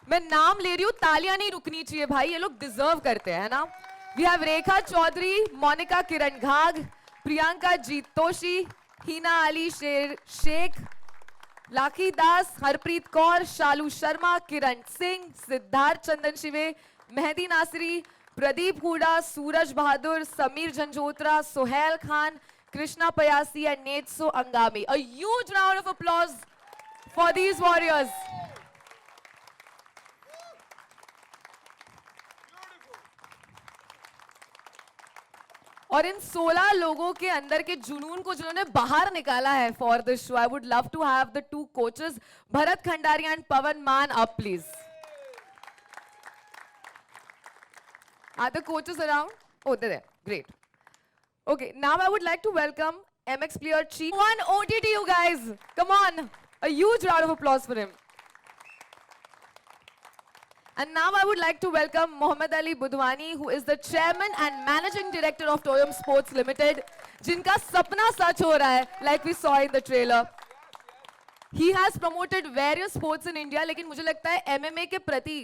मैं नाम ले रही हूँ, तालियां नहीं रुकनी चाहिए भाई, ये लोग डिजर्व करते हैं ना. We have Rekha Chaudhary, Monica Kiran Ghag, Priyanka Jeet Toshi, Hina Ali Sheikh, Laki Das, Harpreet Kaur, Shalu Sharma, Kiran Singh, Siddharth Chandan Shive, Mehdi Nasri, Pradeep Huda, Suraj Bahadur, Samir Janjotra, Sohail Khan, Krishna Payasi, and Netso Angami. A huge round of applause for these warriors. और इन 16 लोगों के अंदर के जुनून को जिन्होंने बाहर निकाला है for this show, I would love to have the two coaches Bharat Khandari and Pawan Maan up please. Are the coaches around? Oh, they're there. Great. Okay, now I would like to welcome MX Player Chief. One OTT, you guys. Come on. A huge round of applause for him. And now I would like to welcome Mohammad Ali Budhwani, who is the Chairman and Managing Director of Toyom Sports Limited, jinka sapna sach ho raha hai, like we saw in the trailer. He has promoted various sports in India, लेकिन मुझे लगता है MMA के प्रति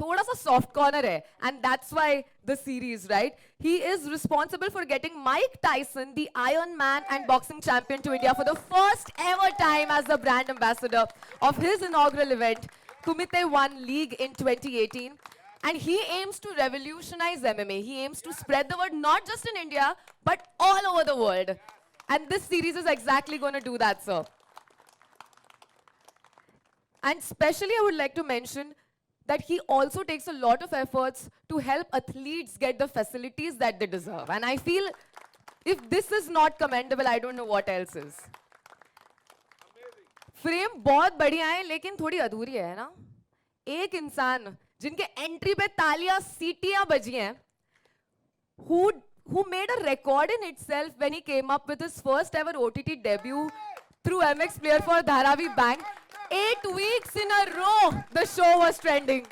थोड़ा सा soft corner है, and that's why the series, right? He is responsible for getting Mike Tyson, the Iron Man and boxing champion, to India for the first ever time as the brand ambassador of his inaugural event, Kumite One League in 2018. And he aims to revolutionize MMA. He aims to spread the word not just in India, but all over the world. And this series is exactly going to do that, sir. And especially I would like to mention that he also takes a lot of efforts to help athletes get the facilities that they deserve. And I feel if this is not commendable, I don't know what else is. Frame बहुत बढ़िया है, लेकिन थोड़ी अधूरी है ना. एक इंसान जिनके एंट्री पे तालियां सीटियां बजी हैं, who made a record in itself when he came up with his first ever OTT debut through MX Player for Dharavi Bank. 8 weeks in a row, the show was trending.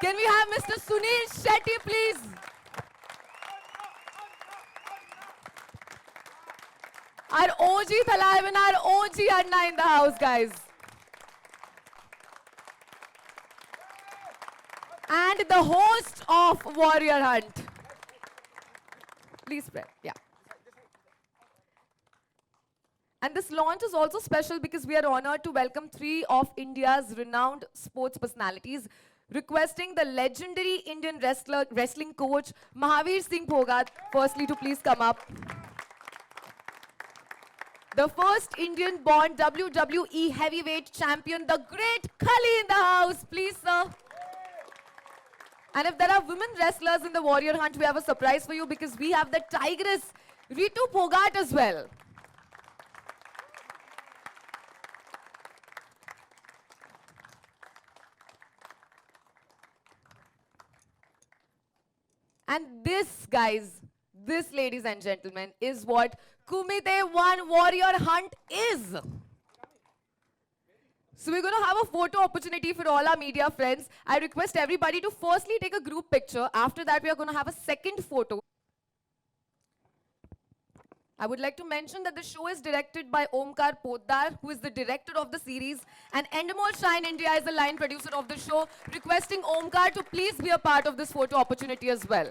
Can we have Mr. Suniel Shetty, please? Our OG Thalive and our OG Adda in the house, guys. And the host of Warrior Hunt. Please spread, yeah. And this launch is also special because we are honored to welcome 3 of India's renowned sports personalities, requesting the legendary Indian wrestling coach, Mahavir Singh Phogat, firstly to please come up. The first Indian-born WWE heavyweight champion, the great Khali in the house, please, sir. And if there are women wrestlers in the Warrior Hunt, we have a surprise for you because we have the Tigress, Ritu Phogat as well. And this, guys, this, ladies and gentlemen, is what Kumite One Warrior Hunt is. So we're going to have a photo opportunity for all our media friends. I request everybody to firstly take a group picture. After that, we are going to have a second photo. I would like to mention that the show is directed by Omkar Poddar, who is the director of the series, and Endemol Shine India is the line producer of the show, requesting Omkar to please be a part of this photo opportunity as well.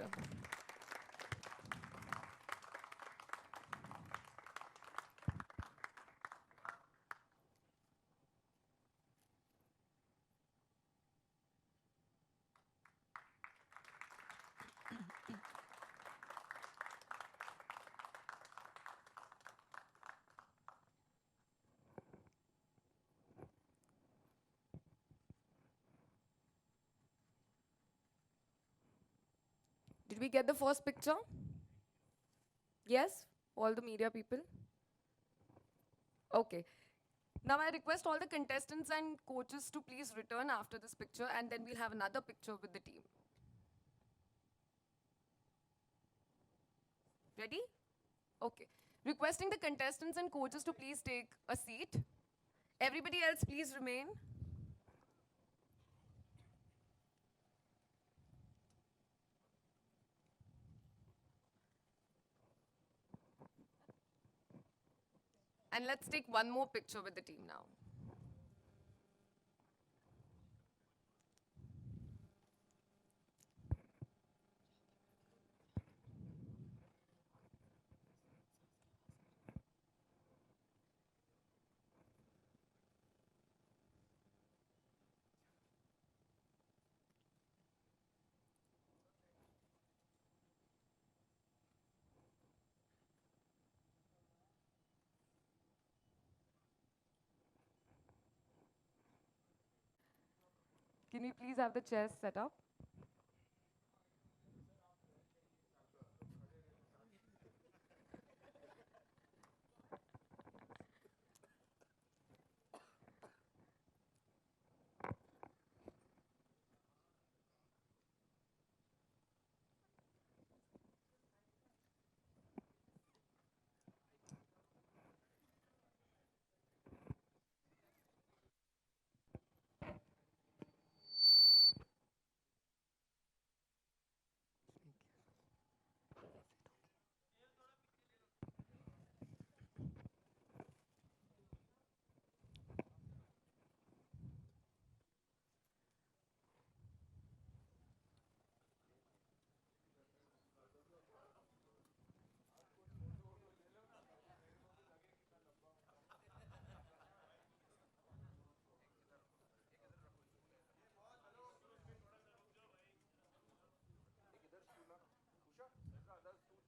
Did we get the first picture? Yes? All the media people? Okay. Now I request all the contestants and coaches to please return after this picture, and then we'll have another picture with the team. Ready? Okay. Requesting the contestants and coaches to please take a seat. Everybody else, please remain. And let's take one more picture with the team now. Can we please have the chairs set up? थोड़ा सा जल्दी.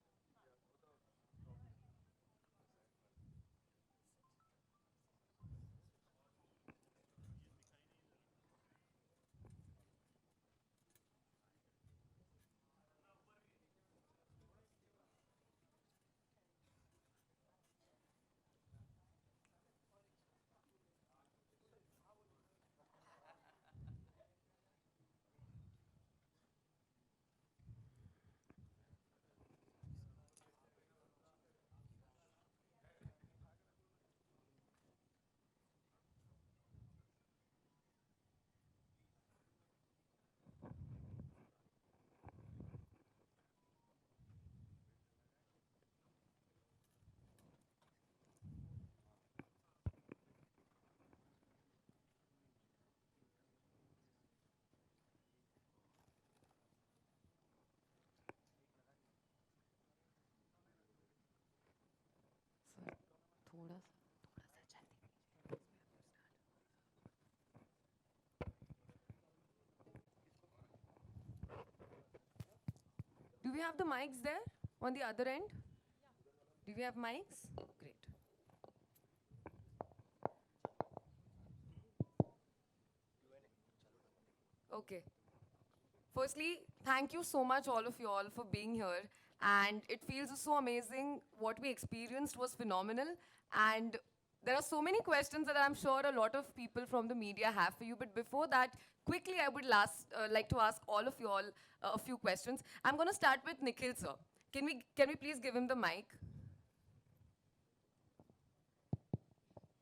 Do we have the mics there on the other end? Do we have mics? Great. Okay. Firstly, thank you so much, all of you all, for being here. And it feels so amazing. What we experienced was phenomenal. And there are so many questions that I'm sure a lot of people from the media have for you. But before that, quickly, I would like to ask all of you all a few questions. I'm going to start with Nikhil, sir. Can we please give him the mic?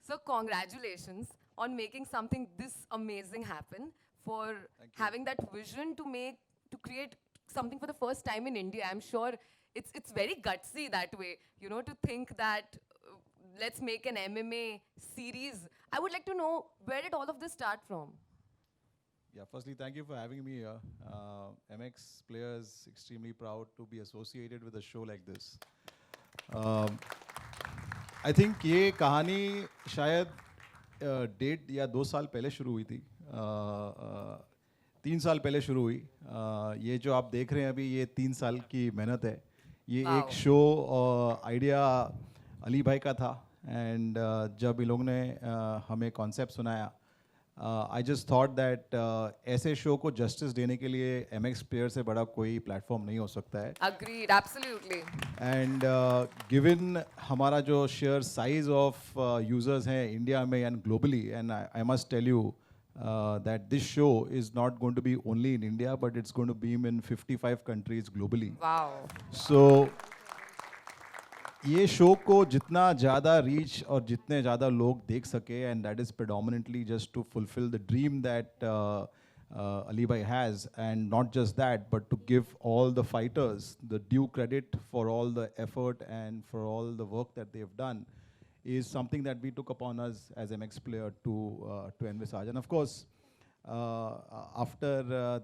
So congratulations on making something this amazing happen, for having that vision to create something for the first time in India. I'm sure it's very gutsy that way, you know, to think that let's make an MMA series. I would like to know, where did all of this start from? Yeah, firstly, thank you for having me here. MX players extremely proud to be associated with a show like this. I think ये कहानी शायद 1.5 या 2 साल पहले शुरू हुई थी. 3 साल पहले शुरू हुई. ये जो आप देख रहे हैं अभी, ये 3 साल की मेहनत है. ये Wow. एक शो आइडिया अली भाई का था. एंड जब इन लोगों ने हमें कॉन्सेप्ट सुनाया, आई जस्ट थॉट दैट ऐसे शो को जस्टिस देने के लिए MX प्लेयर से बड़ा कोई प्लेटफॉर्म नहीं हो सकता है. Agreed, absolutely. एंड गिवन हमारा जो शेयर साइज ऑफ यूजर्स हैं इंडिया में and globally, and I must tell you that this show is not going to be only in India, but it's going to be in 55 countries globally. Wow. So ये शो को जितना ज़्यादा reach और जितने ज़्यादा लोग देख सके, and that is predominantly just to fulfill the dream that Ali Bhai has, and not just that, but to give all the fighters the due credit for all the effort and for all the work that they've done, is something that we took upon us as MX player to envisage. And of course, after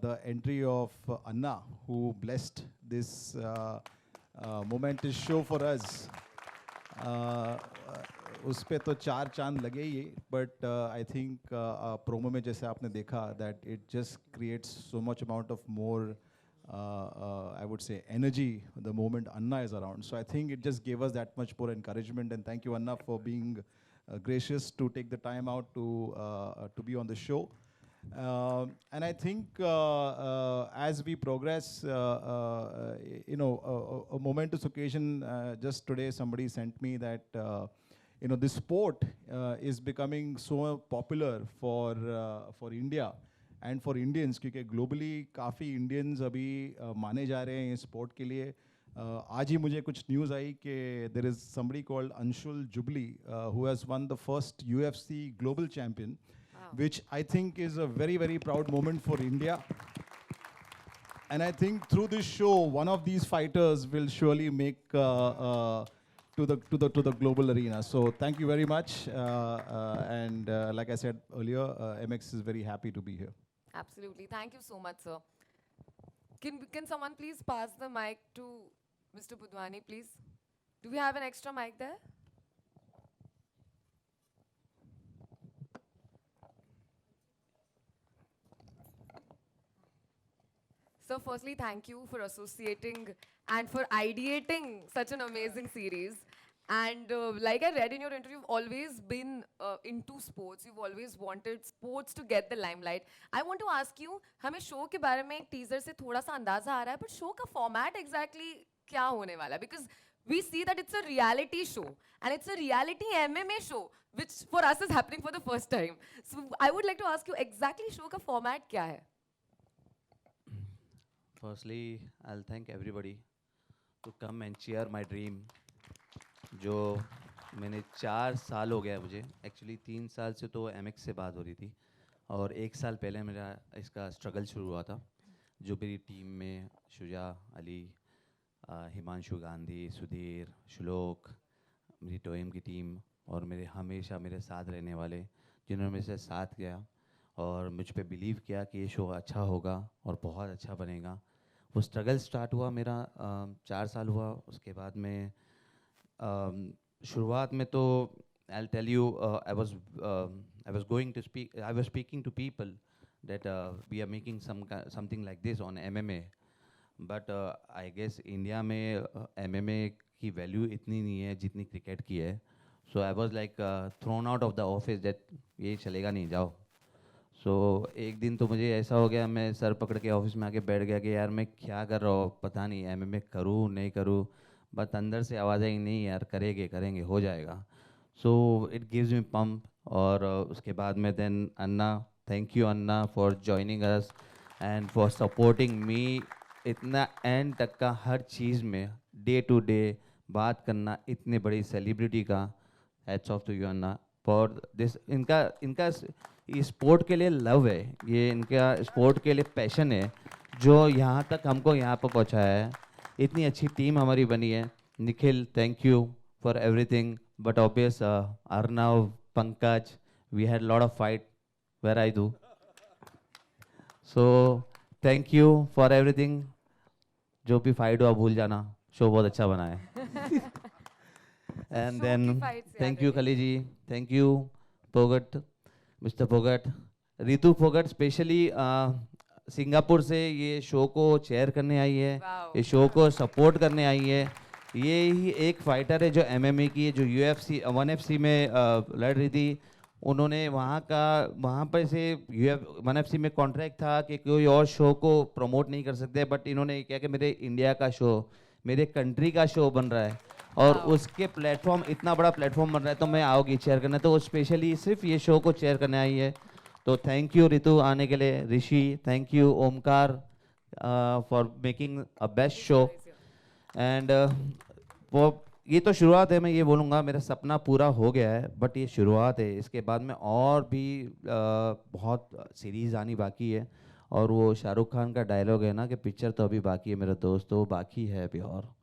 the entry of Anna, who blessed this momentous show for us, उस पे तो 4 चांद लगे ही. But I think promo में जैसे आपने देखा, that it just creates so much amount of more, I would say, energy the moment Anna is around. So I think it just gave us that much more encouragement, and thank you, Anna, for being gracious to take the time out to be on the show. And I think as we progress, a momentous occasion. Just today, somebody sent me that this sport is becoming so popular for India and for Indians, क्योंकि globally काफ़ी Indians अभी माने जा रहे हैं इस sport के लिए. आज ही मुझे कुछ news आई कि there is somebody called Anshul Jubli who has won the first UFC global champion, which I think is a very, very proud moment for India. And I think through this show, one of these fighters will surely make to the global arena. So thank you very much. And like I said earlier, MX is very happy to be here. Absolutely. Thank you so much, sir. Can someone please pass the mic to Mr. Budhwani, please? Do we have an extra mic there? So firstly, thank you for associating and for ideating such an amazing series. And like I read in your interview, you've always been into sports. You've always wanted sports to get the limelight. I want to ask you, हमें show के बारे में एक teaser से थोड़ा सा अंदाजा आ रहा है, but show का format exactly क्या होने वाला है? Because we see that it's a reality show and it's a reality MMA show, which for us is happening for the first time. So I would like to ask you exactly show का format क्या है? Firstly, I'll thank everybody to come and cheer my dream. जो मैंने 4 साल हो गया मुझे, actually 3 साल से तो MX से बात हो रही थी और 1 साल पहले मेरा इसका स्ट्रगल शुरू हुआ था. जो मेरी टीम में शुजा अली, हिमांशु गांधी, सुधीर, श्लोक, मेरी टोएम की टीम और मेरे हमेशा मेरे साथ रहने वाले जिन्होंने मेरे से साथ किया और मुझ पे बिलीव किया कि ये शो अच्छा होगा और बहुत अच्छा बनेगा. वो स्ट्रगल स्टार्ट हुआ मेरा 4 साल हुआ. उसके बाद में शुरुआत में तो I tell you I was going to speak, I was speaking to people that we are making something like this on MMA. But I guess India में MMA की वैल्यू इतनी नहीं है जितनी क्रिकेट की है. So I was like thrown out of the office that ये चलेगा नहीं, जाओ. सो एक दिन तो मुझे ऐसा हो गया, मैं सर पकड़ के ऑफिस में आके बैठ गया कि यार मैं क्या कर रहा हूँ, पता नहीं MMA करूँ नहीं करूँ. बट अंदर से आवाज़ आई नहीं यार करेंगे हो जाएगा. So it gives me pump. और उसके बाद में then Anna, thank you Anna for joining us and for supporting me. इतना एंड तक का हर चीज़ में डे टू डे बात करना इतने बड़ी सेलिब्रिटी का. Hats off to you Anna for this. इनका ये स्पोर्ट के लिए लव है, ये इनका स्पोर्ट के लिए पैशन है जो यहाँ तक हमको यहाँ पर पहुँचाया है. इतनी अच्छी टीम हमारी बनी है. Nikhil, thank you for everything. But obvious Arnav, Pankaj, we had lot of fight where I do. So thank you for everything. जो भी फाइट हुआ भूल जाना, शो बहुत अच्छा बना है. And then thank you Khali ji, thank you Phogat, mister Phogat, Ritu Phogat specially Singapore से ये शो को चेयर करने आई है, ये शो को सपोर्ट करने आई है. ये ही एक फाइटर है जो MMA की है, जो UFC 1FC में लड़ रही थी. उन्होंने वहाँ पर से 1FC में कॉन्ट्रैक्ट था कि कोई और शो को प्रमोट नहीं कर सकते, बट इन्होंने क्या कि मेरे इंडिया का शो, मेरे कंट्री का शो बन रहा है और उसके प्लेटफॉर्म, इतना बड़ा प्लेटफॉर्म बन रहा है तो मैं आओगी चेयर करने. तो वो स्पेशली सिर्फ ये शो को चेयर करने आई है. तो थैंक यू रितु आने के लिए. Rishi, thank you Omkar for making a best show. And वो ये तो शुरुआत है. मैं ये बोलूँगा मेरा सपना पूरा हो गया है, बट ये शुरुआत है. इसके बाद में और भी बहुत सीरीज़ आनी बाकी है. और वो शाहरुख खान का डायलॉग है ना कि पिक्चर तो अभी बाकी है मेरे दोस्त, वो बाकी है अभी और.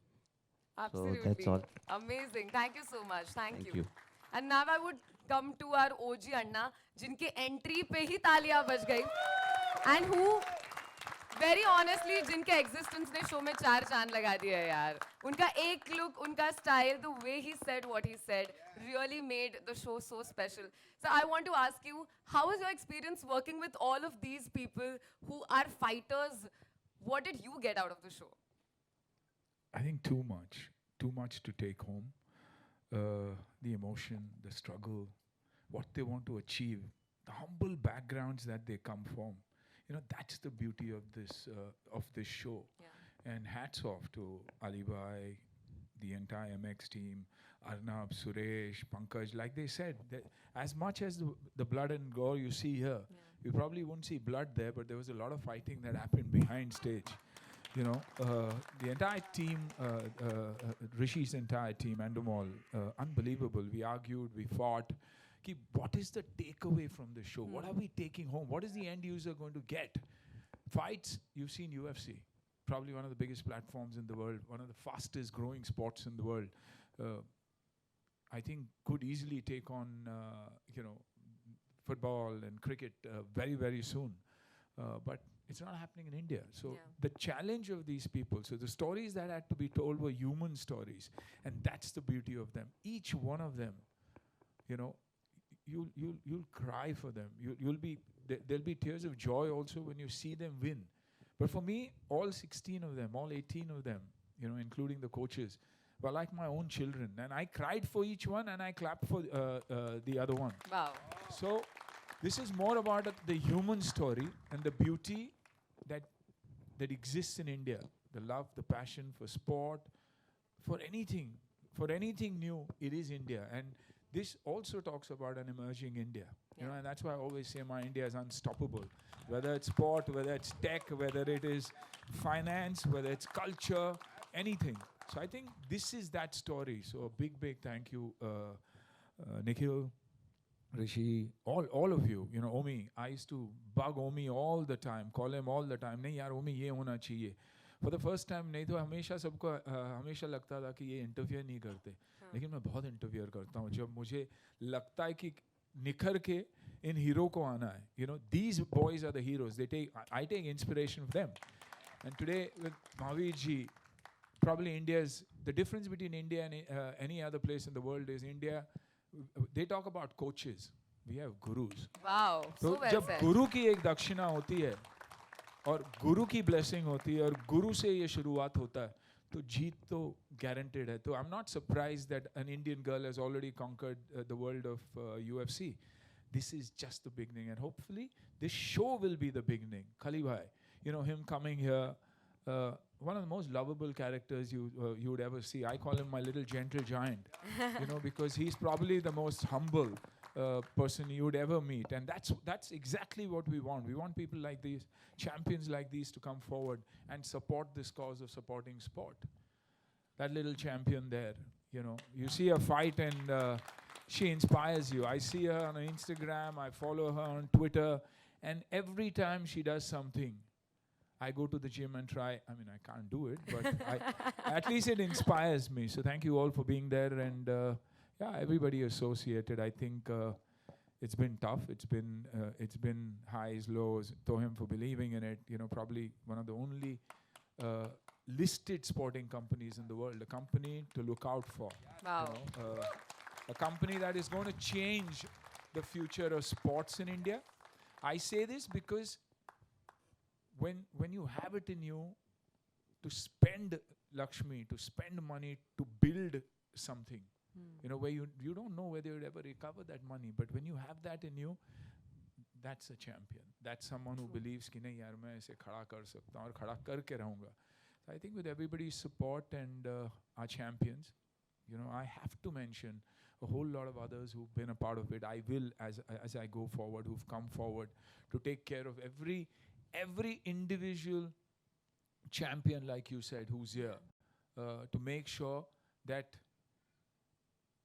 Absolutely. So that's all. Amazing. Thank you so much. Thank Thank you. you. And now I would come to our OG Anna, जिनके एंट्री पे ही तालियां बज गई. And who, very honestly, जिनके एग्जिस्टेंस ने शो में 4 चांद लगा दिया है यार. उनका एक लुक, उनका style, the way he said what he said, really made the show so special. So I want to ask you, how was your experience working with all of these people who are fighters? What did you get out of the show? I think too much to take home. The emotion, the struggle, what they want to achieve, the humble backgrounds that they come from. You know, that's the beauty of this show. Yeah. And hats off to Ali Bhai, the entire MX team, Arnab, Suresh, Pankaj. Like they said, that as much as the blood and gore you see here, you probably won't see blood there, but there was a lot of fighting that happened behind stage. You know, the entire team, Rishi's entire team, Andamol, unbelievable. We argued, we fought. What is the takeaway from the show? What are we taking home? What is the end user going to get? Fights, you've seen UFC, probably one of the biggest platforms in the world, one of the fastest growing sports in the world. I think could easily take on, football and cricket very, very soon. But it's not happening in India. So the challenge of these people, so the stories that had to be told were human stories. And that's the beauty of them. Each one of them, you know, you'll cry for them. There'll be tears of joy also when you see them win. But for me, all 16 of them, all 18 of them, you know, including the coaches, were like my own children. And I cried for each one and I clapped for the other one. Wow. So this is more about the human story and the beauty that exists in India. The love, the passion for sport, for anything new, it is India. And this also talks about an emerging India. You know, and that's why I always say my India is unstoppable. Whether it's sport, whether it's tech, whether it is finance, whether it's culture, anything. So I think this is that story. So a big, big thank you, Nikhil, Rishi, all of you. You know, Omi, I used to bug Omi all the time, call him all the time. नहीं यार Omi ये होना चाहिए. For the first time नहीं तो हमेशा सबको हमेशा लगता था कि ये इंटरफियर नहीं करते. लेकिन मैं बहुत इंटरफियर करता हूँ जब मुझे लगता है कि निखर के इन हीरो को आना है. You know, these boys are the heroes. I take inspiration from them. And today with Mahavir ji, probably the difference between India and any other place in the world is India, they talk about coaches. We have gurus. Wow. So well जब said. गुरु की एक दक्षिणा होती है और गुरु की blessing होती है और गुरु से ये शुरुआत होता है तो जीत तो guaranteed है. So I'm not surprised that an Indian girl has already conquered the world of UFC. This is just the beginning, and hopefully this show will be the beginning. Khali bhai, you know, him coming here, one of the most lovable characters you would ever see. I call him my little gentle giant, you know, because he's probably the most humble person you would ever meet. And that's exactly what we want. We want people like these, champions like these, to come forward and support this cause of supporting sport. That little champion there, you know, you see her fight and she inspires you. I see her on Instagram, I follow her on Twitter, and every time she does something, I go to the gym and try. I mean, I can't do it, but at least it inspires me. So thank you all for being there, and everybody associated. I think it's been tough. It's been highs, lows. To him for believing in it. You know, probably one of the only listed sporting companies in the world. A company to look out for. Wow. You know, a company that is going to change the future of sports in India. I say this because when you have it in you to spend Lakshmi, to spend money to build something, you know, where you don't know whether you'll ever recover that money, but when you have that in you, that's a champion. That's someone who believes कि नहीं यार मैं इसे खड़ा कर सकता हूँ और खड़ा करके रहूँगा. So I think with everybody's support and our champions, you know, I have to mention a whole lot of others who've been a part of it. I will, as I go forward, who've come forward to take care of every individual champion, like you said, who's here, to make sure that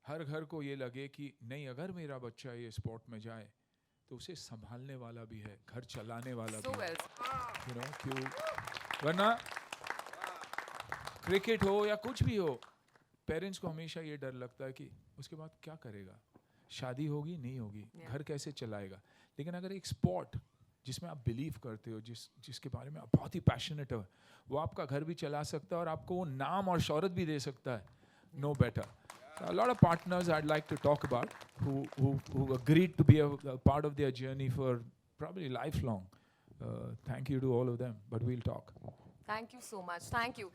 हर घर को ये लगे कि नहीं अगर मेरा बच्चा ये स्पोर्ट में जाए तो उसे संभालने वाला भी है, घर चलाने वाला भी है, you know, क्यों वरना क्रिकेट हो या कुछ भी हो, पेरेंट्स को हमेशा ये डर लगता है कि उसके बाद क्या करेगा, शादी होगी नहीं होगी, घर कैसे चलाएगा. लेकिन अगर एक स्पोर्ट जिसमें आप बिलीव करते हो, जिसके बारे में आप बहुत ही पैशनेट हो, वो आपका घर भी चला सकता है और आपको वो नाम और शौहरत भी दे सकता है. No better. So a lot of partners I'd like to talk about who agreed to be a part of their journey for probably lifelong. Thank you to all of them, but we'll talk. Thank you so much. Thank you.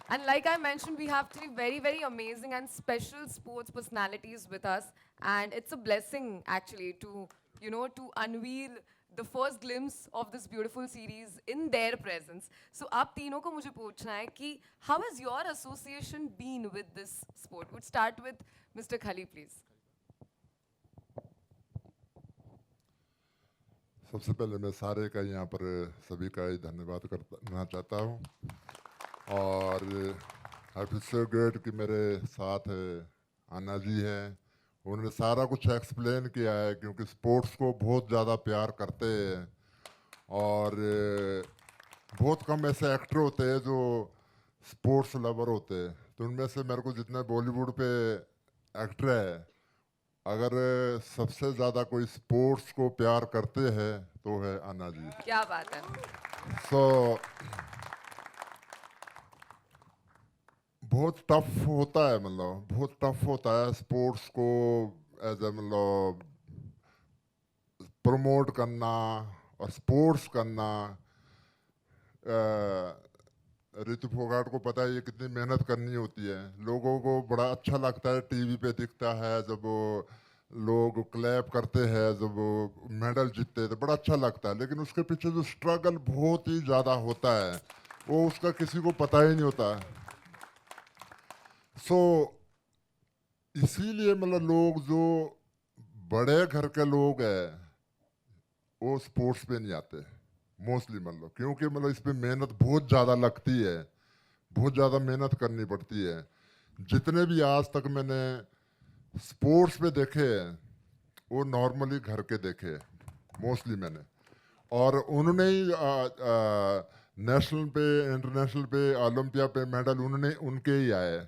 And like I mentioned, we have three very, very amazing and special sports personalities with us. And it's a blessing, actually, to you know, to unveil the first glimpse of this beautiful series in their presence. So, आप तीनों को मुझे पूछना है कि how has your association been with this sport? Would start with Mr. Khali, please. सबसे पहले मैं सारे का यहाँ पर सभी का ही धन्यवाद करना चाहता हूँ और आई फील सो ग्रेट कि मेरे साथ अन्ना जी हैं। उन्होंने सारा कुछ एक्सप्लेन किया है क्योंकि स्पोर्ट्स को बहुत ज़्यादा प्यार करते हैं और बहुत कम ऐसे एक्टर होते हैं जो स्पोर्ट्स लवर होते हैं। तो उनमें से मेरे को जितने बॉलीवुड पे एक्टर है, अगर सबसे ज़्यादा कोई स्पोर्ट्स को प्यार करते हैं तो है अन्ना जी। क्या बात है। बहुत टफ होता है, मतलब बहुत टफ होता है स्पोर्ट्स को एज ए मतलब प्रमोट करना और स्पोर्ट्स करना। ऋतु फोगाट को पता है ये कितनी मेहनत करनी होती है। लोगों को बड़ा अच्छा लगता है, टीवी पे दिखता है जब वो लोग क्लैप करते हैं, जब वो मेडल जीतते हैं तो बड़ा अच्छा लगता है, लेकिन उसके पीछे जो स्ट्रगल बहुत ही ज़्यादा होता है वो उसका किसी को पता ही नहीं होता। इसीलिए मतलब लोग जो बड़े घर के लोग हैं वो स्पोर्ट्स पे नहीं आते मोस्टली, मतलब क्योंकि मतलब इस पे मेहनत बहुत ज़्यादा लगती है, बहुत ज़्यादा मेहनत करनी पड़ती है। जितने भी आज तक मैंने स्पोर्ट्स पे देखे हैं वो नॉर्मली घर के देखे मोस्टली मैंने, और उन्होंने ही नेशनल पे, इंटरनेशनल पे, ओलंपिया पे मेडल उन्होंने उनके ही आए।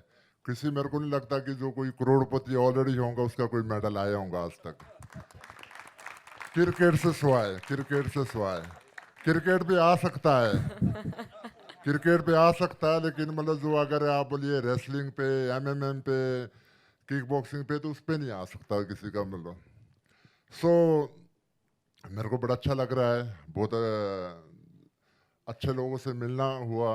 किसी मेरे को नहीं लगता कि जो कोई करोड़पति ऑलरेडी होगा उसका कोई मेडल आया होगा आज तक, क्रिकेट से सिवाय। क्रिकेट पे आ सकता है, क्रिकेट पे आ सकता है, लेकिन मतलब जो अगर आप बोलिए रेसलिंग पे, एमएमएम पे, किक बॉक्सिंग पे, तो उस पे नहीं आ सकता किसी का मतलब। मेरे को बड़ा अच्छा लग रहा है, बहुत अच्छे लोगों से मिलना हुआ।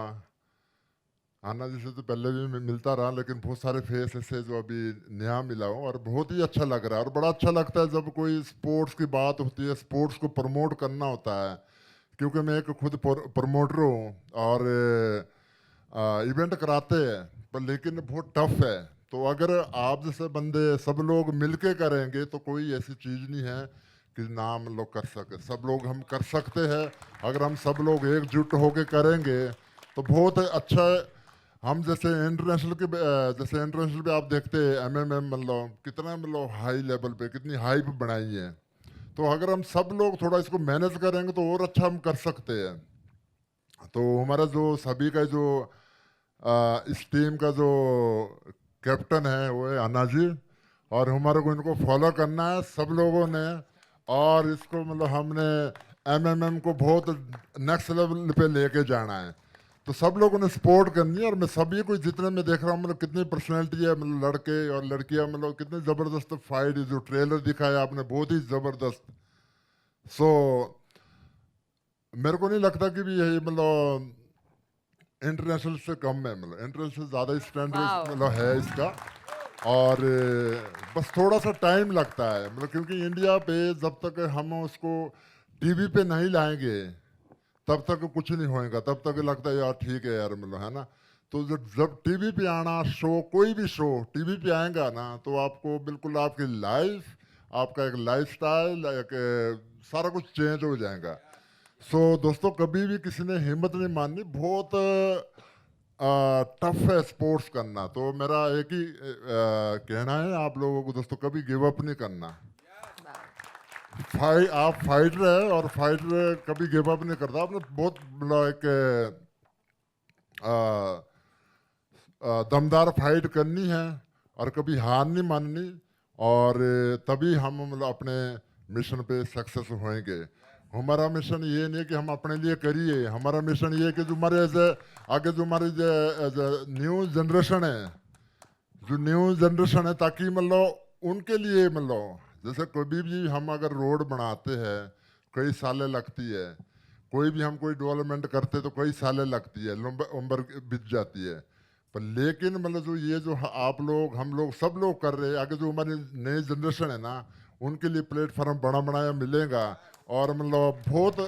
अन्ना जी से तो पहले भी मैं मिलता रहा, लेकिन बहुत सारे फेस ऐसे जो अभी नया मिला हूँ और बहुत ही अच्छा लग रहा है। और बड़ा अच्छा लगता है जब कोई स्पोर्ट्स की बात होती है, स्पोर्ट्स को प्रमोट करना होता है, क्योंकि मैं एक खुद प्रमोटर हूँ और इवेंट कराते हैं, पर लेकिन बहुत टफ है। तो अगर आप जैसे बंदे सब लोग मिलके करेंगे तो कोई ऐसी चीज़ नहीं है कि नाम लोग कर सके। सब लोग हम कर सकते हैं, अगर हम सब लोग एकजुट होके करेंगे तो बहुत अच्छा है। हम जैसे इंटरनेशनल पे आप देखते हैं एमएमएम मतलब कितना मतलब हाई लेवल पे कितनी हाइप बनाई है। तो अगर हम सब लोग थोड़ा इसको मैनेज करेंगे तो और अच्छा हम कर सकते हैं। तो हमारा जो सभी का जो इस टीम का जो कैप्टन है वो है अन्ना जी, और हमारे को इनको फॉलो करना है सब लोगों ने, और इसको मतलब हमने एमएमएम को बहुत नेक्स्ट लेवल पे लेके जाना है। तो सब लोगों ने सपोर्ट करनी है, और मैं सभी को जितने में देख रहा हूँ मतलब कितनी पर्सनैलिटी है, मतलब लड़के और लड़कियाँ, मतलब कितनी ज़बरदस्त फाइट, जो ट्रेलर दिखाया आपने बहुत ही ज़बरदस्त। मेरे को नहीं लगता कि भी यही मतलब इंटरनेशनल से कम है, मतलब इंटरनेशनल से ज़्यादा स्टैंडर्ड मतलब है इसका। और बस थोड़ा सा टाइम लगता है, मतलब क्योंकि इंडिया पे जब तक हम उसको टीवी पे नहीं लाएंगे तब तक कुछ नहीं होएगा, तब तक लगता है यार ठीक है यार मतलब, है ना। तो जब टीवी पे आना शो, कोई भी शो टीवी पे आएगा ना, तो आपको बिल्कुल आपकी लाइफ, आपका एक लाइफस्टाइल, एक सारा कुछ चेंज हो जाएगा। दोस्तों कभी भी किसी ने हिम्मत नहीं माननी, बहुत टफ है स्पोर्ट्स करना। तो मेरा एक ही कहना है आप लोगों को दोस्तों, कभी गिव अप नहीं करना। आप फाइटर है और फाइटर कभी गिव अप नहीं करता। आपने बहुत एक दमदार फाइट करनी है और कभी हार नहीं माननी, और तभी हम मतलब अपने मिशन पे सक्सेस होएंगे। हमारा मिशन ये नहीं है कि हम अपने लिए करिए, हमारा मिशन ये है कि जो हमारे आगे जो हमारी न्यू जनरेशन है, ताकि मतलब उनके लिए मतलब जैसे कभी भी हम अगर रोड बनाते हैं कई सालें लगती है, कोई भी हम कोई डेवलपमेंट करते तो कई सालें लगती है, उम्र बीत जाती है। पर लेकिन मतलब जो ये जो आप लोग, हम लोग सब लोग कर रहे हैं, आगे जो हमारी नई जनरेशन है ना, उनके लिए प्लेटफॉर्म बड़ा बनाया मिलेगा और मतलब बहुत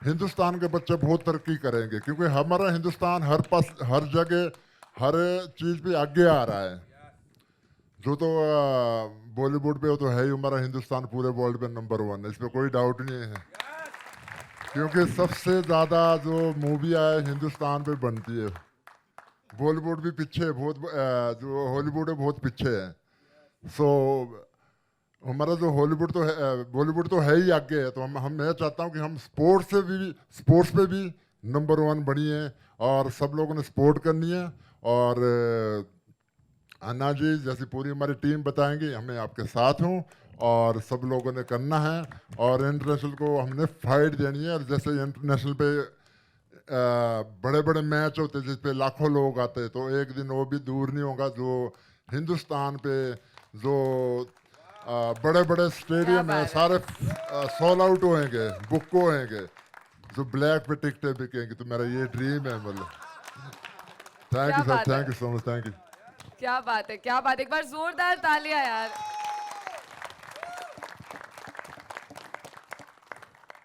हिंदुस्तान के बच्चे बहुत तरक्की करेंगे, क्योंकि हमारा हिंदुस्तान हर जगह हर चीज़ पे आगे आ रहा है। जो तो बॉलीवुड पे वो तो है ही, हमारा हिंदुस्तान पूरे वर्ल्ड में नंबर 1 है, इस पर कोई डाउट नहीं है, क्योंकि सबसे ज़्यादा जो मूवी है हिंदुस्तान पे बनती है। बॉलीवुड भी पीछे है बहुत, जो हॉलीवुड है बहुत पीछे है। सो हमारा जो हॉलीवुड तो है, बॉलीवुड तो है ही आगे है, तो हम मैं चाहता हूँ कि हम स्पोर्ट्स पे भी नंबर 1 बनिए और सब लोगों ने सपोर्ट करनी है। और अन्ना जी जैसी पूरी हमारी टीम बताएंगे, हमें आपके साथ हूँ और सब लोगों ने करना है और इंटरनेशनल को हमने फाइट देनी है। और जैसे इंटरनेशनल पे बड़े बड़े मैच होते हैं जिस पे लाखों लोग आते हैं, तो एक दिन वो भी दूर नहीं होगा जो हिंदुस्तान पे जो बड़े बड़े स्टेडियम है सारे सोल आउट होएंगे, बुक होएंगे, जो ब्लैक पे टिकटें बिकेंगी। तो मेरा ये ड्रीम है। मतलब thank you sir, thank you so much, thank you. क्या बात है, क्या बात है, एक बार जोरदार तालियां यार।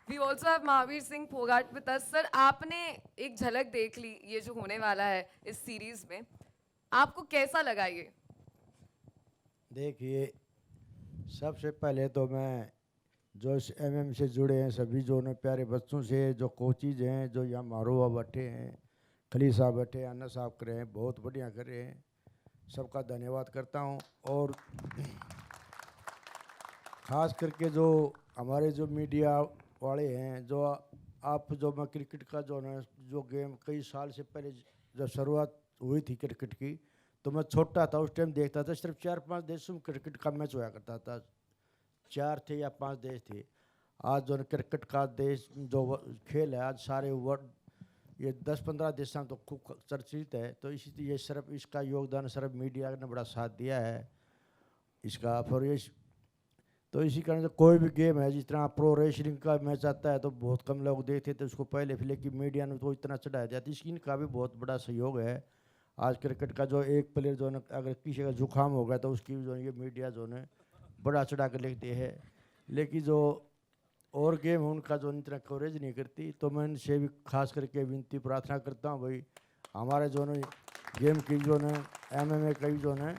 We also have Mahavir Singh Phogat with us. Sir आपने एक झलक देख ली ये जो होने वाला है इस सीरीज में, आपको कैसा लगा ये? देखिए, सबसे पहले तो मैं जो इस एमएम से जुड़े हैं सभी जो ने प्यारे बच्चों से, जो कोचिज हैं, जो यहाँ मारूआ बैठे हैं, खली साहब बैठे हैं, अन्ना साहब कर रहे हैं, बहुत बढ़िया कर रहे हैं, सबका धन्यवाद करता हूँ। और ख़ास करके जो हमारे जो मीडिया वाले हैं, जो आप जो मैं क्रिकेट का जो ना जो गेम कई साल से पहले जब शुरुआत हुई थी क्रिकेट की, तो मैं छोटा था उस टाइम देखता था, सिर्फ 4-5 देशों में क्रिकेट का मैच हुआ करता था, 4 थे या 5 देश थे। आज जो क्रिकेट का देश जो खेल है आज सारे वर्ल्ड ये 10-15 देशों में तो खूब चर्चित है। तो ये सिर्फ इसका योगदान सिर्फ मीडिया ने बड़ा साथ दिया है इसका। फिर ये तो इसी कारण से कोई भी गेम है, जिस तरह प्रो रेसलिंग का मैच आता है तो बहुत कम लोग देखते थे उसको पहले, फिर लेकिन मीडिया ने तो इतना चढ़ाया दिया, तो इनका भी बहुत बड़ा सहयोग है। आज क्रिकेट का जो एक प्लेयर जो है अगर किसी का जुकाम हो गया तो उसकी जो ये मीडिया जो है बड़ा चढ़ा कर लिखते हैं, लेकिन जो और गेम है उनका जो इतना कवरेज नहीं करती। तो मैं इनसे भी खास करके विनती प्रार्थना करता हूँ, भाई हमारे जो है गेम की जो है MMA की जो है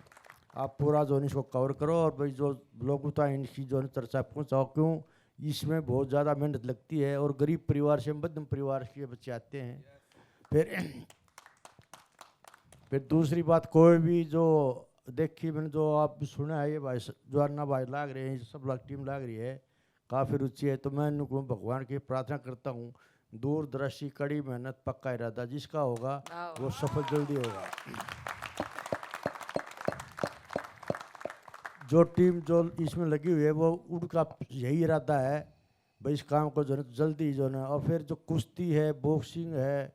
आप पूरा जो है इसको कवर करो और भाई जो लोग होता है इनकी जो है चर्चा पहुँचाओ, क्यों इसमें बहुत ज़्यादा मेहनत लगती है और गरीब परिवार से मध्यम परिवार के बच्चे आते हैं। फिर दूसरी बात, कोई भी जो देखी मैंने जो आप सुना है, ये भाई जो अन्ना भाई लाग रहे हैं, सब लोग टीम लाग रही है, काफ़ी रुचि है। तो मैं इनको भगवान की प्रार्थना करता हूँ, दूरदर्शी कड़ी मेहनत पक्का इरादा, जिसका होगा वो सफल जल्दी होगा। जो टीम जो इसमें लगी हुई है वो उनका यही इरादा है भाई इस काम को जो है जल्दी जो है। और फिर जो कुश्ती है, बॉक्सिंग है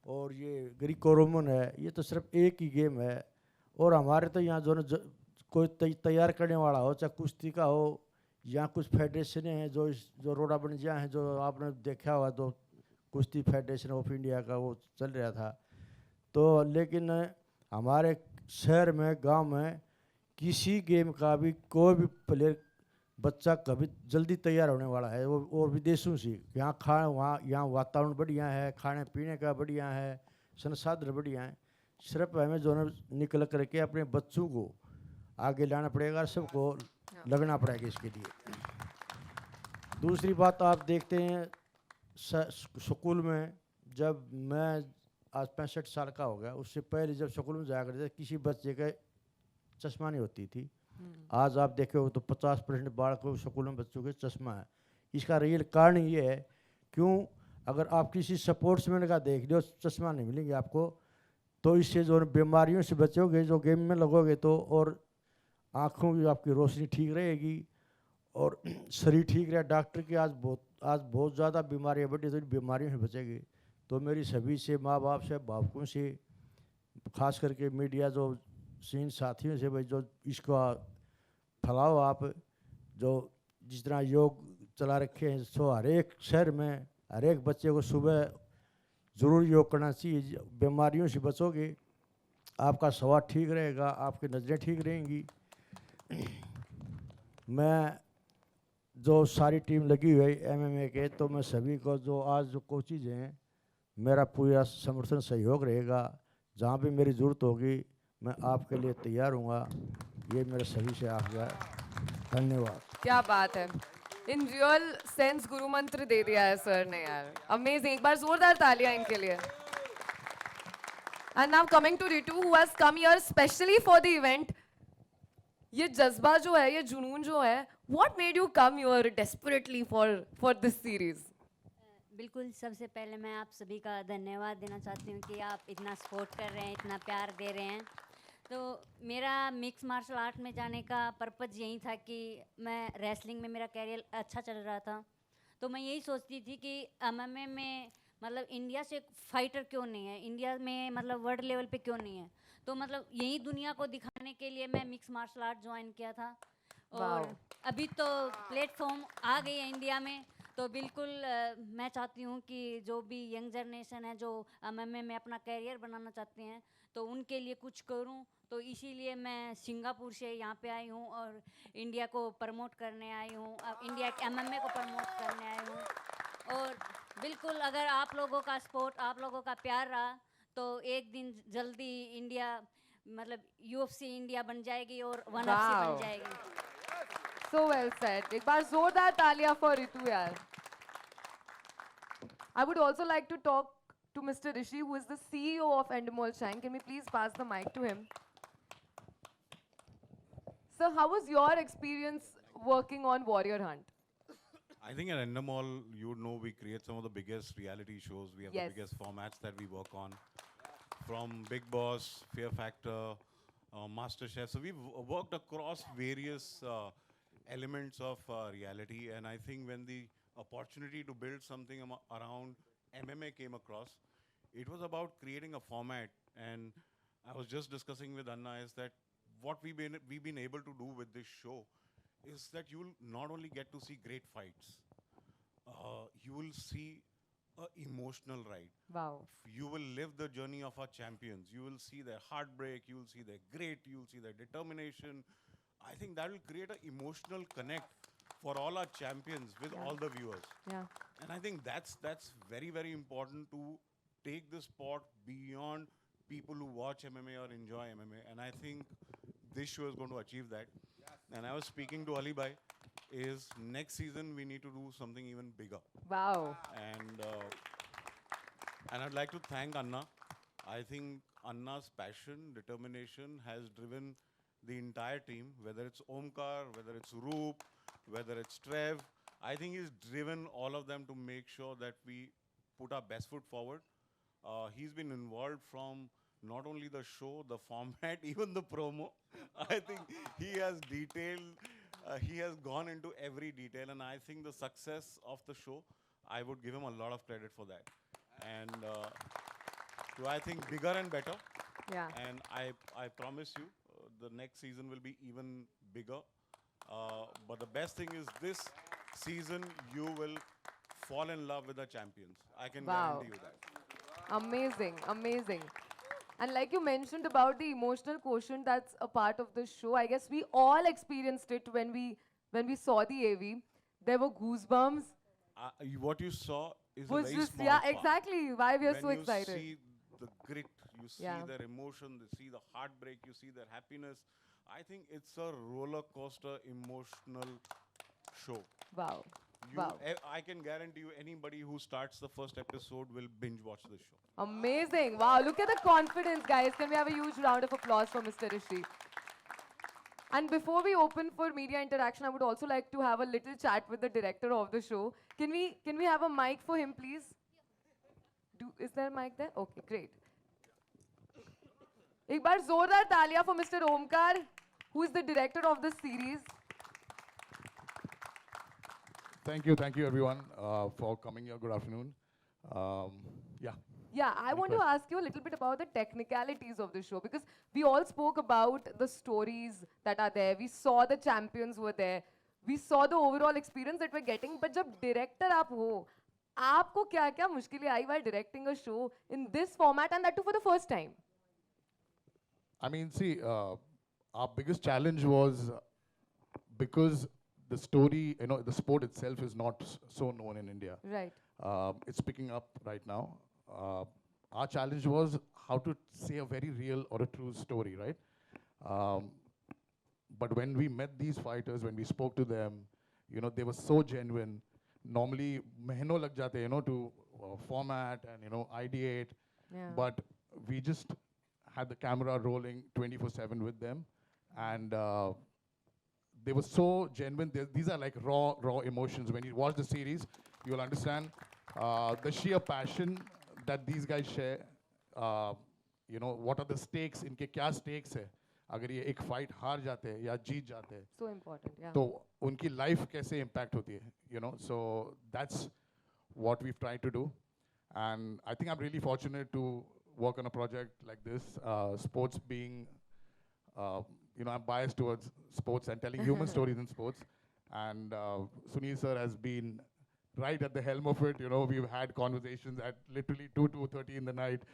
और ये ग्रीको रोमन है, ये तो सिर्फ एक ही गेम है। और हमारे तो यहाँ जो है कोई तैयार करने वाला हो, चाहे कुश्ती का हो या कुछ फेडरेशन हैं जो रोड़ा बंजिया हैं, जो आपने देखा हुआ तो कुश्ती फेडरेशन ऑफ इंडिया का वो चल रहा था। तो लेकिन हमारे शहर में गांव में किसी गेम का भी कोई भी प्लेयर बच्चा कभी जल्दी तैयार होने वाला है वो और विदेशों से। यहाँ यहाँ वातावरण बढ़िया है, खाने पीने का बढ़िया है, संसाधन बढ़िया है। सिर्फ हमें जो है निकल करके अपने बच्चों को आगे लाना पड़ेगा, सबको लगना पड़ेगा इसके लिए। दूसरी बात आप देखते हैं स्कूल में, जब मैं आज 65 साल का हो गया, उससे पहले जब स्कूल में जाया करते थे किसी बच्चे का चश्मा नहीं होती थी। आज आप देखे हो तो 50% बालकों स्कूल में बच्चों के चश्मा है। इसका रियल कारण ये है, क्यों अगर आप किसी स्पोर्ट्समैन का देख लो चश्मा नहीं मिलेंगे आपको, तो इससे जो बीमारियों से बचोगे, जो गेम में लगोगे तो, और आँखों की आपकी रोशनी ठीक रहेगी और शरीर ठीक रहे। डॉक्टर की आज बहुत ज़्यादा बीमारियाँ बढ़ी, तो बीमारियों से बचेगी। तो मेरी सभी से, माँ बाप से, भावकों से, खास करके मीडिया जो सीन साथियों से, भाई जो इसका फैलाओ आप, जो जिस तरह योग चला रखे हैं, सो हर एक शहर में हर एक बच्चे को सुबह ज़रूर योग करना चाहिए। बीमारियों से बचोगे, आपका स्वास्थ्य ठीक रहेगा, आपकी नज़रें ठीक रहेंगी। मैं जो सारी टीम लगी हुई है एमएमए के, तो मैं सभी को जो आज जो कोचेज हैं, मेरा पूरा समर्थन सहयोग रहेगा। जहाँ भी मेरी ज़रूरत होगी मैं आपके लिए तैयार हूँगा। ये मेरे सभी से आग्रह है। धन्यवाद। क्या बात है, इन रियल सेंस गुरु मंत्र दे दिया है सर ने यार, अमेजिंग। एक बार जोरदार तालियां इनके लिए। And now coming to Ritu who has come here specially for the event. ये जज्बा जो है, ये जुनून जो है, what made you come here desperately for this series? बिल्कुल, सबसे पहले मैं आप सभी का धन्यवाद देना चाहती हूँ कि आप इतना सपोर्ट कर रहे हैं, इतना प्यार दे रहे हैं। तो मेरा मिक्स मार्शल आर्ट में जाने का पर्पज़ यही था कि मैं रेसलिंग में मेरा कैरियर अच्छा चल रहा था, तो मैं यही सोचती थी कि एमएमए में मतलब इंडिया से फाइटर क्यों नहीं है, इंडिया में मतलब वर्ल्ड लेवल पे क्यों नहीं है। तो मतलब यही दुनिया को दिखाने के लिए मैं मिक्स मार्शल आर्ट ज्वाइन किया था। और अभी तो प्लेटफॉर्म आ गई है इंडिया में, तो बिल्कुल मैं चाहती हूँ कि जो भी यंग जनरेशन है जो एमएमए में अपना कैरियर बनाना चाहते हैं, तो उनके लिए कुछ करूँ। तो इसीलिए मैं सिंगापुर से यहाँ पे आई हूँ और इंडिया को प्रमोट करने आई हूँ, इंडिया के एमएमए को प्रमोट करने आई हूँ। और बिल्कुल अगर आप लोगों का सपोर्ट, आप लोगों का प्यार रहा, तो एक दिन जल्दी इंडिया मतलब यूएफसी इंडिया बन जाएगी और वन एफसी बन जाएगी। So well said. एक बार जोरदार तालियां for Ritu यार. I would also like to talk to Mr. Rishi, who is the CEO of Endemol Shine. Can we please pass the mic to him? Sir, how was your experience working on Warrior Hunt? I think at Endemol, you know, we create some of the biggest reality shows. We have Yes. the biggest formats that we work on, from Big Boss, Fear Factor, MasterChef. So we've worked across various elements of reality, and I think when the opportunity to build something around MMA came across, it was about creating a format. And I was just discussing with Anna is that what we've been able to do with this show is that you will not only get to see great fights, you will see an emotional ride. Wow. You will live the journey of our champions. You will see their heartbreak, you will see their grit, you will see their determination. I think that will create an emotional connect for all our champions with all the viewers. Yeah. And I think that's very, very important to take the sport beyond people who watch MMA or enjoy MMA. And I think this show is going to achieve that. And I was speaking to Ali Bhai, is next season we need to do something even bigger. Wow. And I'd like to thank Anna. I think Anna's passion, determination has driven the entire team, whether it's Omkar, whether it's Roop, whether it's Trev. I think he's driven all of them to make sure that we put our best foot forward. He's been involved from not only the show, the format, even the promo. I think he has he has gone into every detail, and I think the success of the show, I would give him a lot of credit for that. And so I think bigger and better. Yeah. And I promise you, the next season will be even bigger. But the best thing is this season, you will fall in love with the champions. I can guarantee you that. Amazing, amazing. And like you mentioned about the emotional quotient that's a part of the show, I guess we all experienced it when we saw the AV. There were goosebumps. What you saw is Was a very just, small yeah, part. exactly why we are so When you excited. see the grit, you see Yeah. their emotion, you see the heartbreak, you see their happiness. I think it's a roller coaster emotional show. Wow. You, Wow. I can guarantee you anybody who starts the first episode will binge watch the show. Amazing. Wow, look at the confidence, guys. Can we have a huge round of applause for Mr. Rishi? And before we open for media interaction, I would also like to have a little chat with the director of the show. Can we have a mic for him, please? Is there a mic there? Okay, great. एक बार जोरदार तालियां for Mr. Omkar, who is the director of this series. Thank you everyone for coming here. Good afternoon. Yeah. Yeah, I want to ask you a little bit about the technicalities of the show, because we all spoke about the stories that are there. We saw the champions were there. We saw the overall experience that we're getting. But जब director आप हो, आपको क्या-क्या मुश्किलें आई while directing a show in this format, and that too for the first time? I mean, see, our biggest challenge was because the story, the sport itself is not so known in India. Right. It's picking up right now. Our challenge was how to say a very real or a true story, right? But when we met these fighters, when we spoke to them, they were so genuine. Normally, mehno lag jate, to format and, ideate. Yeah. But we just had the camera rolling 24/7 with them. And they were so genuine. These are like raw emotions. When you watch the series, you'll understand the sheer passion that these guys share. What are the stakes? इनके क्या stakes है? अगर ये एक fight हार जाते हैं या जीत जाते हैं, So important, yeah. तो उनकी life कैसे impact होती है? So that's what we've tried to do. And I think I'm really fortunate to work on a project like this. Sports being, I'm biased towards sports and telling human stories in sports. And Suniel sir has been right at the helm of it. We've had conversations at literally 2:30 in the night.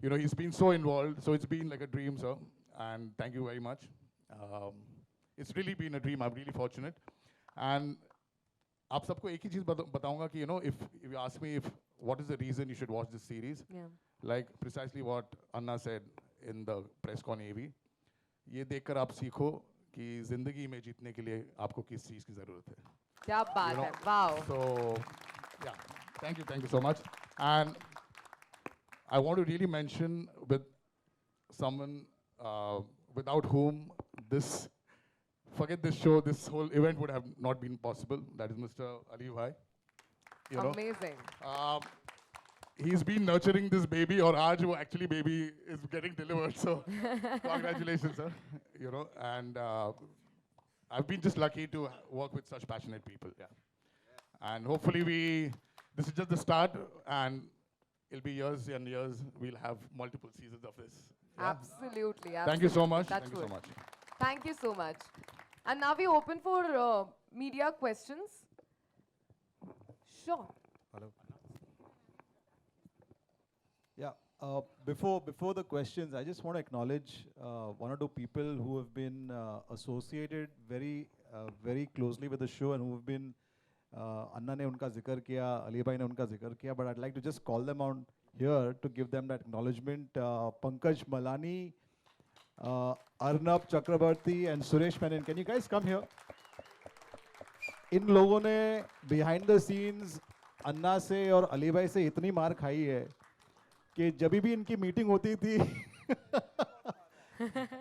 He's been so involved. So it's been like a dream, sir. And thank you very much. It's really been a dream. I'm really fortunate. And आप सबको एक ही चीज़ बताऊंगा कि if you ask me what is the reason you should watch this series, Yeah. like precisely what Anna said in the press con AV, ये देखकर आप सीखो कि जिंदगी में जीतने के लिए आपको किस चीज़ की ज़रूरत है. क्या बात है, wow. So, yeah, thank you so much. And I want to really mention with someone without whom forget this show, this whole event would have not been possible. That is Mr. Ali Bhai. Amazing. He's been nurturing this baby, or aaj wo actually baby is getting delivered. So congratulations, sir. And I've been just lucky to work with such passionate people. Yeah. And hopefully this is just the start, and it'll be years and years. We'll have multiple seasons of this. Yeah. Absolutely. Thank you so much. That's Thank you so good. much. Thank you so much. And now we open for media questions. Sure. Hello. Yeah. Before the questions, I just want to acknowledge one or two people who have been associated very closely with the show and who have been Anna ne unka zikr kiya, Ali bhai ne unka zikr kiya, but I'd like to just call them out here to give them that acknowledgement. Pankaj Malani, Arnab Chakrabarti and Suresh Menon. Can you guys come here? इन लोगों ने behind the scenes अन्ना से और अली भाई से इतनी मार खाई है कि जब भी इनकी मीटिंग होती थी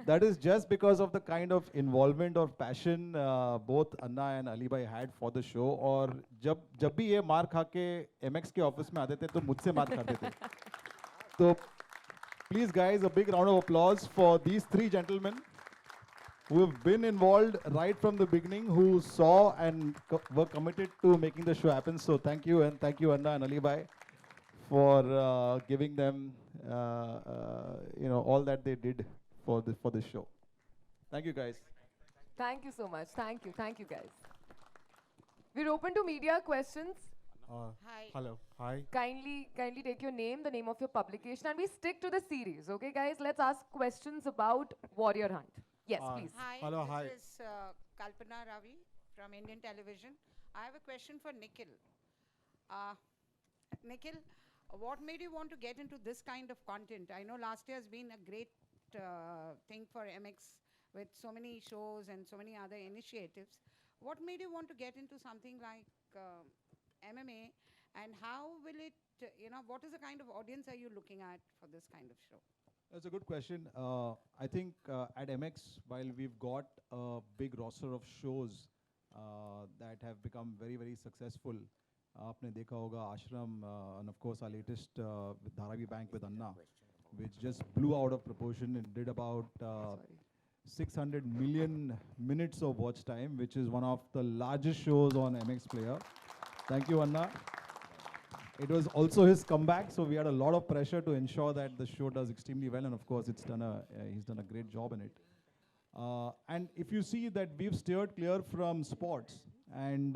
that is just because of the kind of involvement or passion both Anna and Ali bhai had for the show. और जब भी ये मार खा के MX के ऑफिस में आते थे तो मुझसे मार खाते थे. तो please guys, a big round of applause for these three gentlemen who have been involved right from the beginning, who saw and were committed to making the show happen. So thank you, and thank you Anna and Ali bhai for giving them all that they did for this show. Thank you guys. Thank you so much. Thank you guys. We're open to media questions. Hi. Hello. Hi. Kindly take your name, the name of your publication, and we stick to the series. Okay, guys? Let's ask questions about Warrior Hunt. Yes, please. Hi. Hello, hi. This is Kalpana Ravi from Indian Television. I have a question for Nikhil. Nikhil, what made you want to get into this kind of content? I know last year has been a great thing for MX with so many shows and so many other initiatives. What made you want to get into something like MMA, and how will it, what is the kind of audience are you looking at for this kind of show? That's a good question. I think at MX, while we've got a big roster of shows that have become very successful, आपने देखा होगा Ashram, and of course our latest with Dharavi Bank with Anna, which just blew out of proportion and did about 600 million minutes of watch time, which is one of the largest shows on MX Player. Thank you, Anna. It was also his comeback, so we had a lot of pressure to ensure that the show does extremely well, and of course, he's done a great job in it. And if you see that we've steered clear from sports, and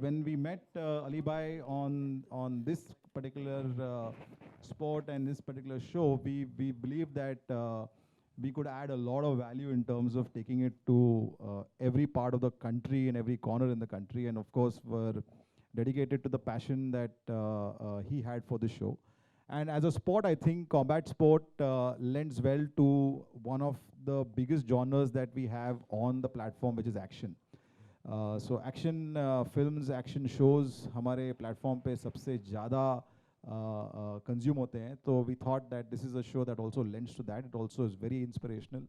when we met Ali bhai on this particular sport and this particular show, we believe that we could add a lot of value in terms of taking it to every part of the country and every corner in the country, and of course were dedicated to the passion that he had for the show. And as a sport, I think combat sport lends well to one of the biggest genres that we have on the platform, which is action. So action films, action shows हमारे platform पे सबसे ज़्यादा consume होते हैं. So we thought that this is a show that also lends to that. It also is very inspirational.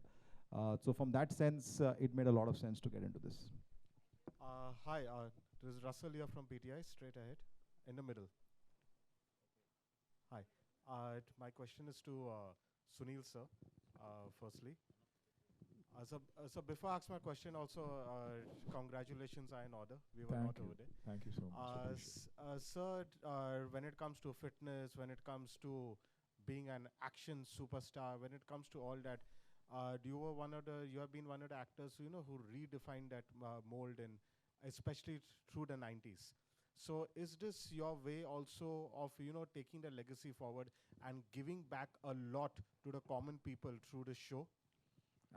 So from that sense, it made a lot of sense to get into this. Hi, this is Russell here from PTI, straight ahead, in the middle. Hi. My question is to Suniel sir, firstly. So before I ask my question, also congratulations are in order. We were not over there. Thank you so much. Sir, when it comes to fitness, when it comes to being an action superstar, when it comes to all that, you have been one of the actors, you know, who redefined that mold, and especially through the 90s. So is this your way also of, you know, taking the legacy forward and giving back a lot to the common people through the show?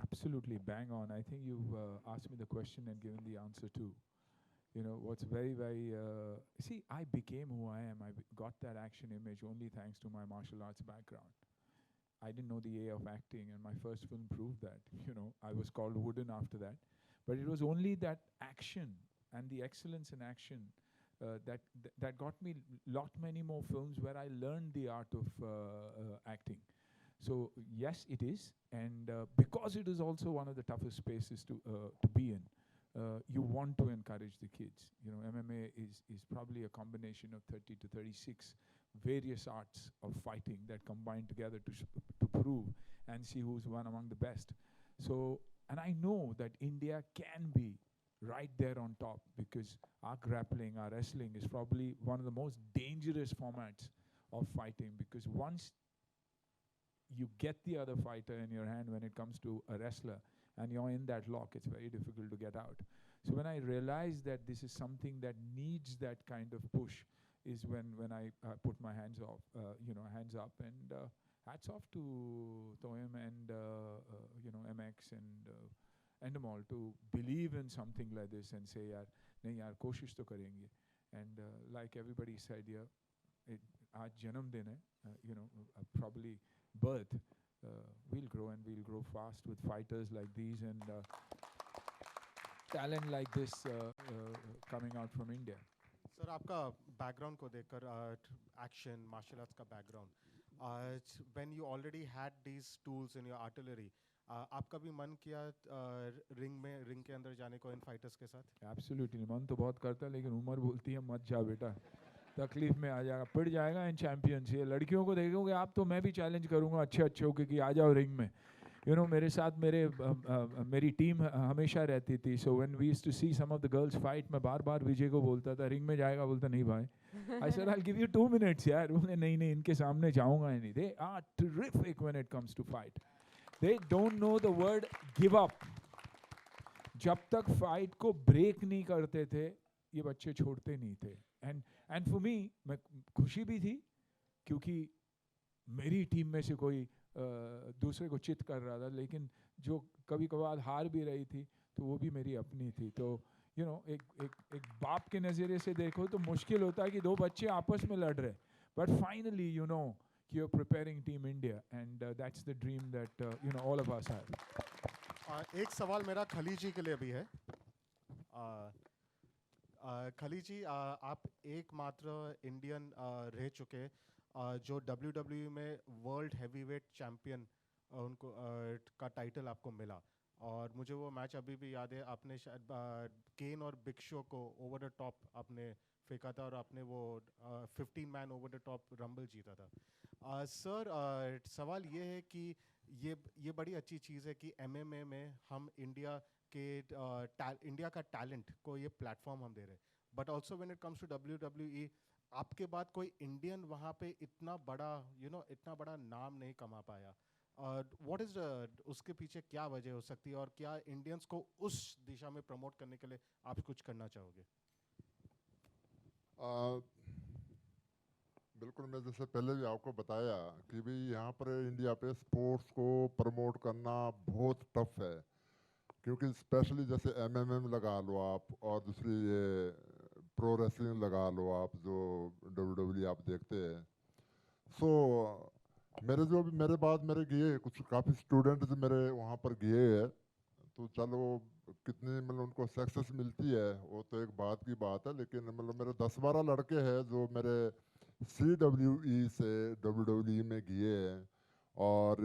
Absolutely, bang on. I think you've asked me the question and given the answer too. You know, what's very, very... see, I became who I am. I got that action image only thanks to my martial arts background. I didn't know the A of acting, and my first film proved that. You know, I was called Wooden after that. But it was only that action and the excellence in action that got me lot many more films where I learned the art of acting. So yes, it is, and because it is also one of the toughest spaces to be in, you want to encourage the kids. You know, MMA is probably a combination of 30 to 36 various arts of fighting that combine together to prove and see who's one among the best. So, and I know that India can be right there on top, because our grappling, our wrestling is probably one of the most dangerous formats of fighting, because once you get the other fighter in your hand when it comes to a wrestler and you're in that lock, it's very difficult to get out. So when I realized that this is something that needs that kind of push is when I put my hands up, and hats off to Toyam and MX and them all to believe in something like this and say, yaar, nahi yaar, koshish to karenge. And like everybody said here, aaj janam din hai, probably birth, we'll grow and we'll grow fast with fighters like these and talent like this coming out from India. Sir, आपका background को देखकर action, martial arts का background, when you already had these tools in your artillery, आपका भी मन किया ring के अंदर जाने को इन fighters के साथ? Absolutely, मन तो बहुत करता है, लेकिन उम्र बोलती है मत जा बेटा, तकलीफ में आ जाएगा, पिट जाएगा इन चैंपियंस। ये लड़कियों को देखोगे आप तो मैं भी चैलेंज करूंगा अच्छे होके कि आ जाओ रिंग में। मेरे साथ मेरी टीम हमेशा रहती थी। So when we used to see some of the girls fight, मैं बार विजय को बोलता था रिंग में जाएगा, बोलता नहीं भाई, I said I will give you 2 minutes यार। बोले नहीं इनके सामने जाऊंगा नहीं। They are terrific when it comes to fight, they don't know the word give up. जब तक फाइट को ब्रेक नहीं करते थे ये बच्चे छोड़ते नहीं थे। एंड फॉर मी, मैं खुशी भी थी क्योंकि मेरी टीम में से कोई दूसरे को चित कर रहा था, लेकिन जो कभी कभार हार भी रही थी तो वो भी मेरी अपनी थी। तो एक बाप के नज़रिए से देखो तो मुश्किल होता है कि 2 बच्चे आपस में लड़ रहे, but finally you are preparing team India and that's the dream that all of us have. एक सवाल मेरा खली जी के लिए भी है। खली जी, आप एकमात्र इंडियन रह चुके जो WWE में वर्ल्ड हैवीवेट चैम्पियन उनको का टाइटल आपको मिला, और मुझे वो मैच अभी भी याद है। आपने शायद केन और बिग शो को ओवर द टॉप आपने फेंका था और आपने वो 15 man over the top rumble जीता था। सर, सवाल ये है कि ये बड़ी अच्छी चीज़ है कि MMA में हम इंडिया का टैलेंट को ये प्लेटफॉर्म हम दे रहे हैं, but also when it comes to WWE, आपके बाद कोई इंडियन वहाँ पे इतना बड़ा नाम नहीं कमा पाया। व्हाट इज उसके पीछे क्या वजह हो सकती है, और क्या इंडियंस को उस दिशा में प्रमोट करने के लिए आप कुछ करना चाहोगे? बिल्कुल, मैं जैसे पहले भी आपको बताया कि भाई यहाँ पर इंडिया पे स्पोर्ट्स को प्रमोट करना बहुत टफ है, क्योंकि स्पेशली जैसे एमएमएम लगा लो आप, और दूसरी ये प्रो रेसलिंग लगा लो आप, जो डब्ल्यूडब्ल्यू आप देखते हैं। सो मेरे जो भी मेरे बाद मेरे गए कुछ काफ़ी स्टूडेंट जो मेरे वहाँ पर गए हैं, तो चलो कितनी मतलब उनको सक्सेस मिलती है वो तो एक बात की बात है, लेकिन मतलब मेरे 10-12 लड़के हैं जो मेरे CWE से WWE में गए हैं, और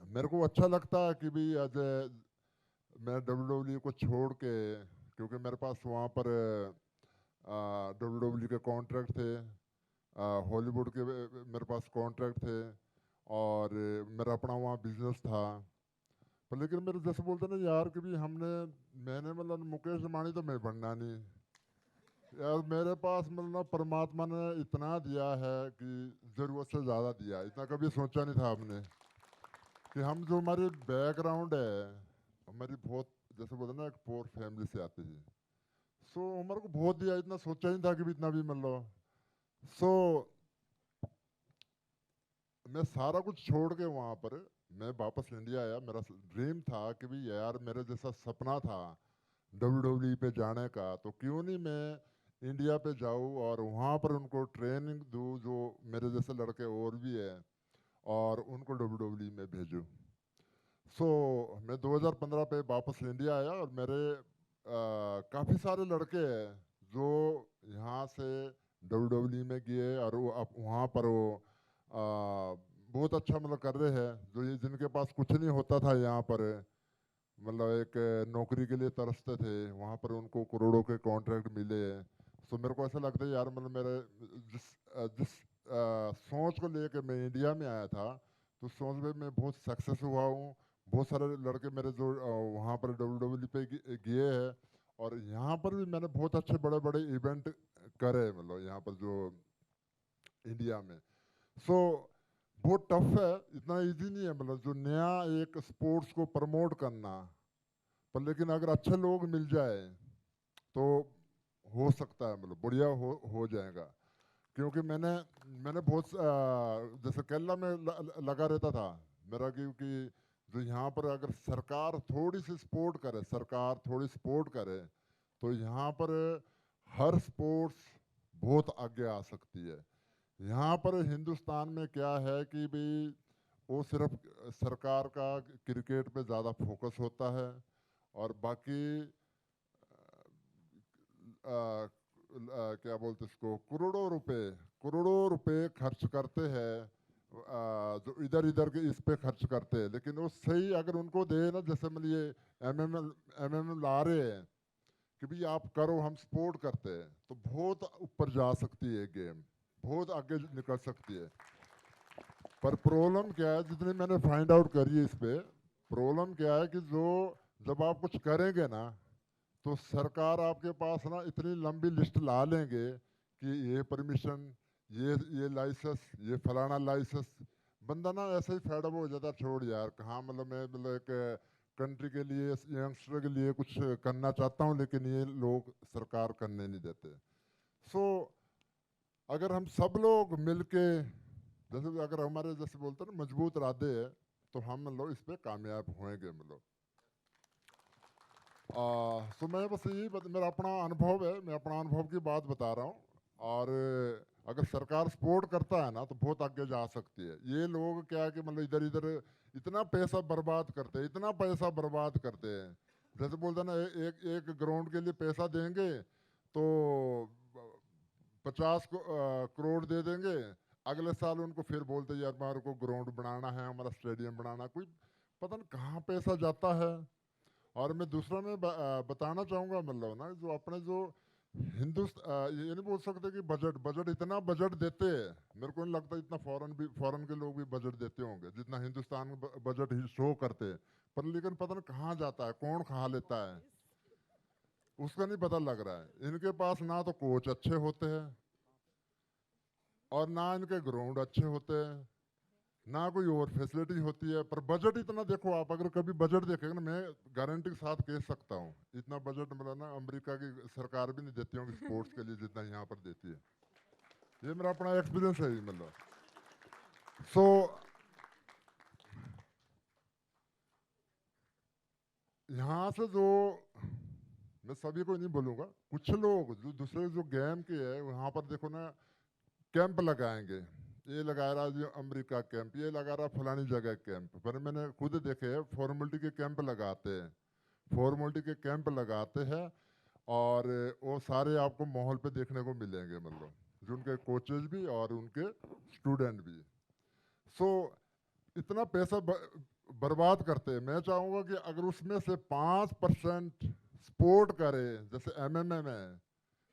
मेरे को अच्छा लगता है कि भाई एज ए मैं WWE को छोड़ के, क्योंकि मेरे पास वहाँ पर WWE के कॉन्ट्रैक्ट थे, हॉलीवुड के मेरे पास कॉन्ट्रैक्ट थे, और मेरा अपना वहाँ बिजनेस था। पर लेकिन मेरे जैसे बोलते ना यार कि भी मैंने मतलब मुकेश अंबानी तो मैं बनना नहीं यार, मेरे पास मतलब परमात्मा ने इतना दिया है कि ज़रूरत से ज़्यादा दिया, इतना कभी सोचा नहीं था हमने कि हम जो हमारी बैकग्राउंड है, हमारी बहुत जैसे बोलते ना एक पोर फैमिली से आते हैं, सो हमारे को बहुत दिया, इतना सोचा नहीं था कि भी इतना भी मतलब। सो मैं सारा कुछ छोड़ के वहाँ पर मैं वापस इंडिया आया। मेरा ड्रीम था कि भी यार मेरे जैसा सपना था WWE पे जाने का, तो क्यों नहीं मैं इंडिया पे जाऊँ और वहाँ पर उनको ट्रेनिंग दूँ, जो मेरे जैसे लड़के और भी हैं, और उनको WWE में भेजूँ। सो मैं 2015 पे वापस इंडिया आया, और मेरे काफ़ी सारे लड़के हैं जो यहाँ से WWE में गए, और वो अब वहाँ पर वो बहुत अच्छा मतलब कर रहे हैं, जो ये जिनके पास कुछ नहीं होता था यहाँ पर, मतलब एक नौकरी के लिए तरसते थे, वहाँ पर उनको करोड़ों के कॉन्ट्रैक्ट मिले। सो मेरे को ऐसा लगता है यार, मतलब मेरे जिस सोच को लेके मैं इंडिया में आया था, तो सोच में मैं बहुत सक्सेस हुआ हूँ। बहुत सारे लड़के मेरे जो वहाँ पर WWE पे गए हैं, और यहाँ पर भी मैंने बहुत अच्छे बड़े बड़े इवेंट करे, मतलब यहाँ पर जो इंडिया में। सो बहुत टफ है, इतना इजी नहीं है मतलब जो नया एक स्पोर्ट्स को प्रमोट करना, पर लेकिन अगर अच्छे लोग मिल जाए तो हो सकता है, मतलब बढ़िया हो जाएगा। क्योंकि मैंने मैंने बहुत जैसे केरला में लगा रहता था मेरा, क्योंकि जो यहाँ पर अगर सरकार थोड़ी सी सपोर्ट करे, सरकार थोड़ी सपोर्ट करे, तो यहाँ पर हर स्पोर्ट्स बहुत आगे आ सकती है। यहाँ पर हिंदुस्तान में क्या है कि भाई वो सिर्फ सरकार का क्रिकेट पे ज़्यादा फोकस होता है, और बाकी क्या बोलते इसको, करोड़ों रुपए खर्च करते हैं, जो इधर इधर के इस पे खर्च करते हैं, लेकिन वो सही अगर उनको दे ना, जैसे मतलब ये एमएमएम ला रहे हैं कि भाई आप करो, हम सपोर्ट करते हैं, तो बहुत ऊपर जा सकती है गेम, बहुत आगे निकल सकती है। पर प्रॉब्लम क्या है, जितनी मैंने फाइंड आउट करी है इस पे, प्रॉब्लम क्या है कि जो जब आप कुछ करेंगे ना, तो सरकार आपके पास ना इतनी लंबी लिस्ट ला लेंगे कि ये परमिशन, ये लाइसेंस, ये फलाना लाइसेंस, बंदा ना ऐसे ही फेडअप हो जाता, छोड़ यार कहाँ, मतलब मैं मतलब एक कंट्री के लिए, यंगस्टर के लिए कुछ करना चाहता हूँ, लेकिन ये लोग सरकार करने नहीं देते। सो अगर हम सब लोग मिलके, जैसे अगर हमारे जैसे बोलते हैं ना मजबूत इरादे है, तो हम लोग इस पे कामयाब होंगे मतलब। तो मैं बस मेरा अपना अनुभव है, मैं अपना अनुभव की बात बता रहा हूँ, और अगर सरकार सपोर्ट करता है ना तो बहुत आगे जा सकती है। ये लोग क्या है कि मतलब इधर इधर इतना पैसा बर्बाद करते हैं, इतना पैसा बर्बाद करते हैं, जैसे बोलते हैं ना एक ग्राउंड के लिए पैसा देंगे तो 50 करोड़ दे देंगे, अगले साल उनको फिर बोलते यार हमारे को ग्राउंड बनाना है, हमारा स्टेडियम बनाना, कोई पता नहीं कहाँ पैसा जाता है। और मैं दूसरा में बताना चाहूँगा मतलब ना, जो अपने जो ये नहीं बोल सकते कि बजट इतना बजट देते हैं, मेरे को नहीं लगता इतना फॉरेन के लोग भी बजट देते होंगे जितना हिंदुस्तान में बजट ही शो करते हैं, पर लेकिन पता नहीं कहाँ जाता है, कौन खा लेता है, उसका नहीं पता लग रहा है। इनके पास ना तो कोच अच्छे होते हैं, और ना इनके ग्राउंड अच्छे होते हैं, ना कोई और फैसिलिटी होती है, पर बजट इतना देखो आप, अगर कभी बजट देखेंगे ना, मैं गारंटी के साथ कह सकता हूँ इतना बजट मतलब ना अमेरिका की सरकार भी नहीं देती होगी स्पोर्ट्स के लिए जितना यहाँ पर देती है। ये मेरा अपना एक्सपीरियंस है मतलब। सो यहाँ से जो मैं सभी को नहीं बोलूँगा, कुछ लोग जो दूसरे जो गेम के है वहाँ पर देखो ना कैंप लगाएंगे, ये लगा रहा जो अमेरिका कैंप, ये लगा रहा फलानी जगह कैंप। पर मैंने खुद देखे है फॉर्मेलिटी के कैंप लगाते हैं, फॉर्मेलिटी के कैंप लगाते हैं और वो सारे आपको माहौल पे देखने को मिलेंगे, मतलब जो उनके कोचेज भी और उनके स्टूडेंट भी। सो इतना पैसा बर्बाद करते हैं। मैं चाहूँगा कि अगर उसमें से 5% सपोर्ट करे, जैसे MMA में है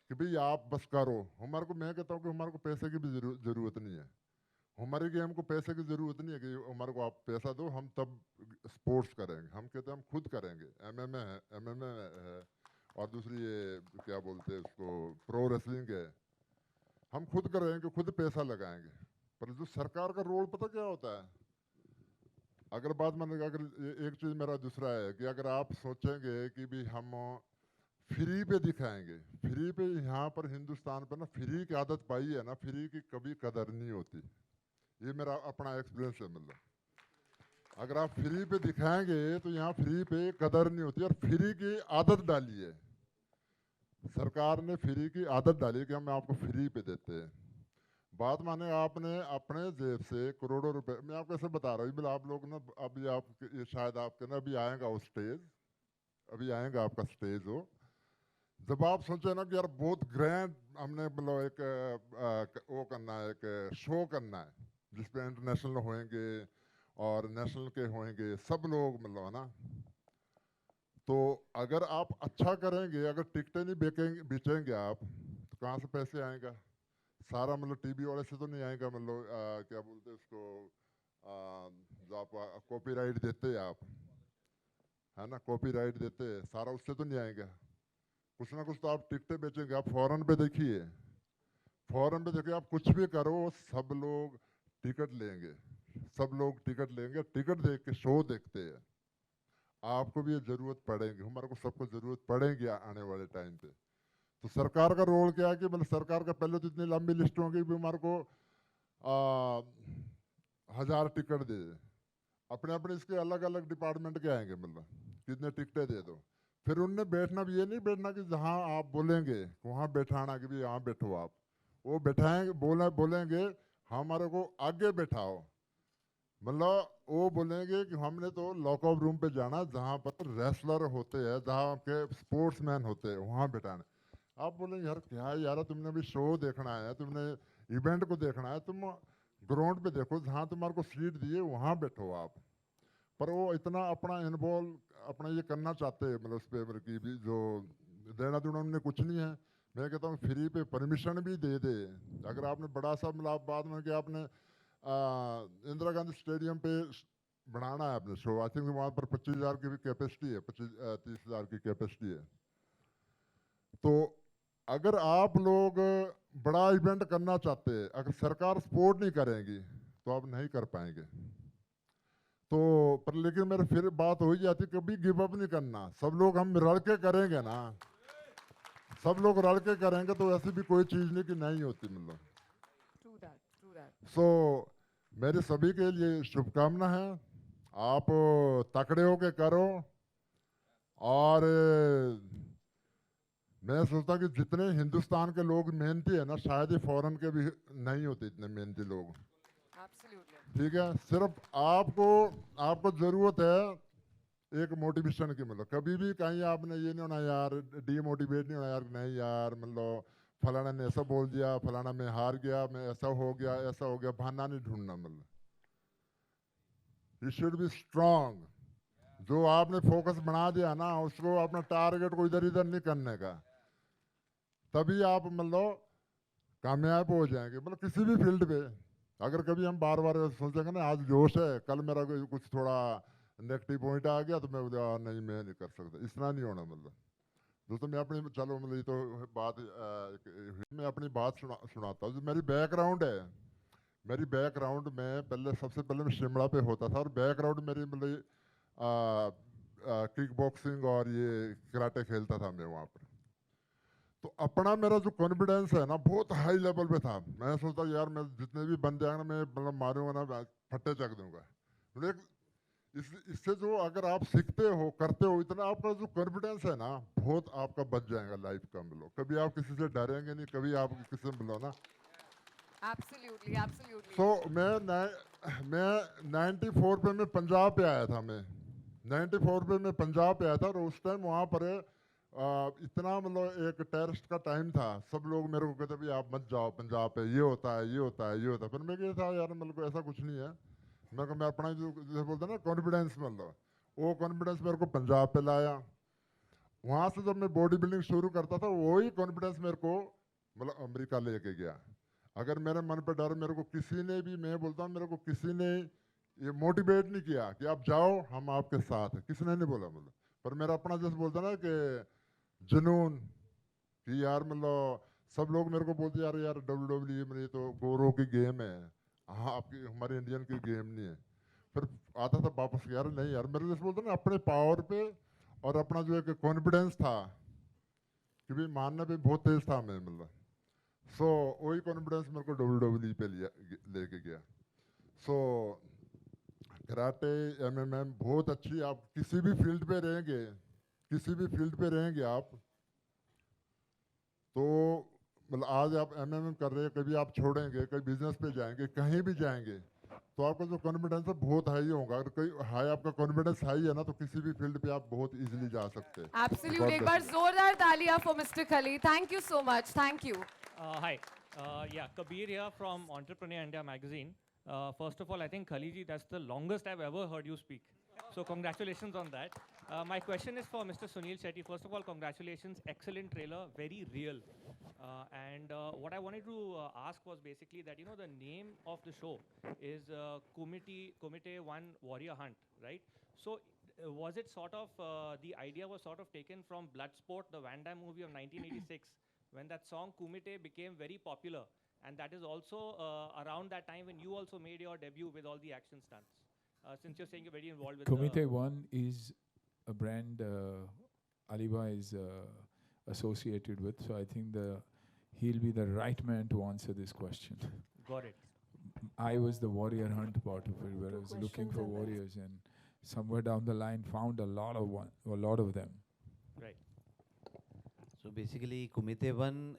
कि भाई आप बस करो, हमारे को, मैं कहता हूँ कि हमारे को पैसे की भी ज़रूरत नहीं है, हमारे गेम को पैसे की ज़रूरत नहीं है कि हमारे को आप पैसा दो हम तब स्पोर्ट्स करेंगे। हम कहते हैं हम खुद करेंगे। MMA है और दूसरी ये क्या बोलते हैं उसको, प्रो रेसलिंग है, हम खुद करेंगे, खुद पैसा लगाएंगे। पर जो सरकार का रोल पता क्या होता है, अगर बात मान, अगर एक चीज़ मेरा दूसरा है कि अगर आप सोचेंगे कि भी हम फ्री पे दिखाएंगे, फ्री पे यहाँ पर हिंदुस्तान पर ना फ्री की आदत पाई है ना, फ्री की कभी कदर नहीं होती। ये मेरा अपना एक्सपीरियंस है। मतलब अगर आप फ्री पे दिखाएंगे तो यहाँ फ्री पे कदर नहीं होती। और फ्री की आदत डाली है सरकार ने, फ्री की आदत डाली कि हम आपको फ्री पे देते हैं। बात माने आपने अपने जेब से करोड़ों रुपए, मैं आपको ऐसे बता रहा हूँ, मतलब आप लोग ना अभी आप ये शायद आपके ना अभी आएगा वो स्टेज, अभी आएगा आपका स्टेज हो, जब आप सोचे ना कि यार बहुत ग्रैंड हमने मतलब एक वो करना है, एक शो करना है जिसपे इंटरनेशनल होएंगे और नेशनल के होएंगे सब लोग, मतलब है ना, तो अगर आप अच्छा करेंगे, अगर टिकटें नहीं बेचेंगे आप, तो कहाँ से पैसे आएगा? सारा मतलब टीवी वाले से तो नहीं आएगा, मतलब क्या बोलते हैं उसको, जो आप कॉपीराइट देते हैं आप, है ना, कॉपीराइट देते हैं, सारा उससे तो नहीं आएगा। कुछ ना कुछ तो आप टिकटें बेचेंगे। आप फॉरेन पे देखिए, फॉरेन पे देखिए, आप कुछ भी करो सब लोग टिकट लेंगे, सब लोग टिकट लेंगे, टिकट देख के शो देखते हैं। आपको भी ये ज़रूरत पड़ेगी, हमारे को सबको ज़रूरत पड़ेगी आने वाले टाइम पे। तो सरकार का रोल क्या है कि मतलब सरकार का पहले तो इतनी लंबी लिस्ट होगी भी हमारे को 1000 टिकट दे दे, अपने अपने इसके अलग अलग डिपार्टमेंट के आएंगे, मतलब कितने टिकटें दे दो। फिर उनने बैठना भी, ये नहीं बैठना कि जहाँ आप बोलेंगे वहाँ बैठाना कि भी यहाँ बैठो आप, वो बैठाएंगे, बोलेंगे हमारे को आगे बैठाओ, मतलब वो बोलेंगे कि हमने तो लॉकअप रूम पे जाना जहाँ पर रेसलर होते हैं, जहाँ के स्पोर्ट्समैन होते हैं, वहाँ बैठाना। आप बोलेंगे यार क्या यार, तुमने भी शो देखना है, तुमने इवेंट को देखना है, तुम ग्राउंड पे देखो, जहाँ तुम्हारे को सीट दिए वहाँ बैठो आप। पर वो इतना अपना इन्वॉल्व अपना ये करना चाहते हैं, मतलब उस पर की भी जो देना दूना उन्हें कुछ नहीं है। मैं कहता हूँ फ्री पे परमिशन भी दे दे। अगर आपने बड़ा सा मतलब बाद में कि आपने इंदिरा गांधी स्टेडियम पे बनाना है अपने शो, आई थिंक वहाँ पर 25,000 की भी कैपेसिटी है, 30,000 की कैपेसिटी है। तो अगर आप लोग बड़ा इवेंट करना चाहते हैं, अगर सरकार सपोर्ट नहीं करेगी तो आप नहीं कर पाएंगे। तो पर लेकिन मेरे फिर बात हो ही जाती, कभी गिव अप नहीं करना, सब लोग हम रल के करेंगे ना, सब लोग रल के करेंगे तो ऐसी भी कोई चीज़ नहीं कि नहीं होती, मतलब। सो मेरे सभी के लिए शुभकामना है, आप तकड़े होके करो। और मैं सोचता कि जितने हिंदुस्तान के लोग मेहनती है ना, शायद ही फॉरेन के भी नहीं होते इतने मेहनती लोग। ठीक है, सिर्फ आपको ज़रूरत है एक मोटिवेशन की, मतलब कभी भी कहीं आपने ये नहीं होना यार, डीमोटिवेट नहीं होना यार, नहीं यार मतलब फलाना ने ऐसा बोल दिया, फलाना मैं हार गया, मैं ऐसा हो गया, बहाना नहीं ढूंढना, मतलब यू शुड बी स्ट्रांग। जो आपने फोकस बना दिया ना, उसको अपना टारगेट को इधर इधर नहीं करने का, तभी आप मतलब कामयाब हो जाएंगे, मतलब किसी भी फील्ड पे। अगर कभी हम बार बार सोचेंगे ना आज जोश है, कल मेरा कुछ थोड़ा नेगेटिव पॉइंट आ गया तो मैं नहीं मैं नहीं कर सकता, इस तरह नहीं होना। मतलब दोस्तों मैं अपनी, चलो मतलब ये तो बात मैं अपनी बात सुनाता हूँ। जो मेरी बैकग्राउंड है, मेरी बैकग्राउंड में पहले सबसे पहले मैं शिमला पे होता था, और बैकग्राउंड मेरी मतलब किक बॉक्सिंग और ये कराटे खेलता था मैं वहाँ पर। तो अपना मेरा जो कॉन्फिडेंस है ना बहुत हाई लेवल पे था। मैं सोचता यार मैं जितने भी बंदे आएंगे ना मैं मतलब मारूंगा ना फट्टे चक दूंगा। लेकिन इससे जो अगर आप सीखते हो करते हो इतना आपका जो कॉन्फिडेंस है ना बहुत आपका बच जाएगा लाइफ का। मतलब कभी आप किसी से डरेंगे नहीं, कभी आप किसी से मिलो ना। Absolutely, absolutely. सो मैं 94 पे मैं पंजाब पे आया था। मैं 94 पे मैं पंजाब पे आया था और उस टाइम वहाँ पर इतना मतलब एक टेररिस्ट का टाइम था। सब लोग मेरे को कहते भाई आप मत जाओ पंजाब पे, ये होता है ये होता है ये होता है। फिर मैं क्या था यार मतलब को ऐसा कुछ नहीं है। मैं अपना जो जैसे बोलते हैं ना कॉन्फिडेंस, मतलब वो कॉन्फिडेंस मेरे को पंजाब पे लाया। वहाँ से जब मैं बॉडी बिल्डिंग शुरू करता था वही कॉन्फिडेंस मेरे को मतलब अमेरिका लेके गया। अगर मेरे मन पे डर, मेरे को किसी ने भी, मैं बोलता हूँ मेरे को किसी ने ये मोटिवेट नहीं किया कि आप जाओ हम आपके साथ हैं, किसी ने नहीं बोला। मतलब पर मेरा अपना जैसे बोलता ना कि जुनून कि यार मतलब सब लोग मेरे को बोलते यार यार WWE में ये तो गोरों की गेम है, हाँ आपकी हमारे इंडियन की गेम नहीं है। फिर आता था वापस यार नहीं यार, मेरे जैसे बोलते ना अपने पावर पे और अपना जो एक कॉन्फिडेंस था कि भाई मानने पे बहुत तेज था मैं। मतलब सो वही कॉन्फिडेंस मेरे को WWE पे लेके गया। सो कराटे MMA बहुत अच्छी, आप किसी भी फील्ड पे रहेंगे, किसी भी फील्ड पे रहेंगे आप तो मतलब आज आप MMA कर रहे हैं, कभी आप छोड़ेंगे, कभी बिजनेस पे जाएंगे, कहीं भी जाएंगे तो आपका जो कॉन्फिडेंस है बहुत हाई होगा। अगर कोई हाई आपका कॉन्फिडेंस हाई है ना तो किसी भी फील्ड पे आप बहुत इजीली जा सकते हैं। Absolutely. एक बार जोरदार तालियां for Mr. Khali. Thank you so much. Thank you. Hi. Yeah, Kabir here from Entrepreneur India magazine. First of all, I think Khali ji, that's the longest I've ever heard you speak. So congratulations on that. My question is for Mr. Suniel Shetty. First of all, congratulations. Excellent trailer, very real. And what I wanted to ask was basically that, you know, the name of the show is Kumite One Warrior Hunt, right? So was it sort of, the idea was sort of taken from Bloodsport, the Van Damme movie of 1986, when that song Kumite became very popular. And that is also around that time when you also made your debut with all the action stunts. Since you're saying you're very involved with Kumite One is a brand Aliba is associated with, so I think he'll be the right man to answer this question. Got it. I was the warrior hunt part of it, where I was looking for warriors, and somewhere down the line found a lot of them. Right. So basically, Kumite One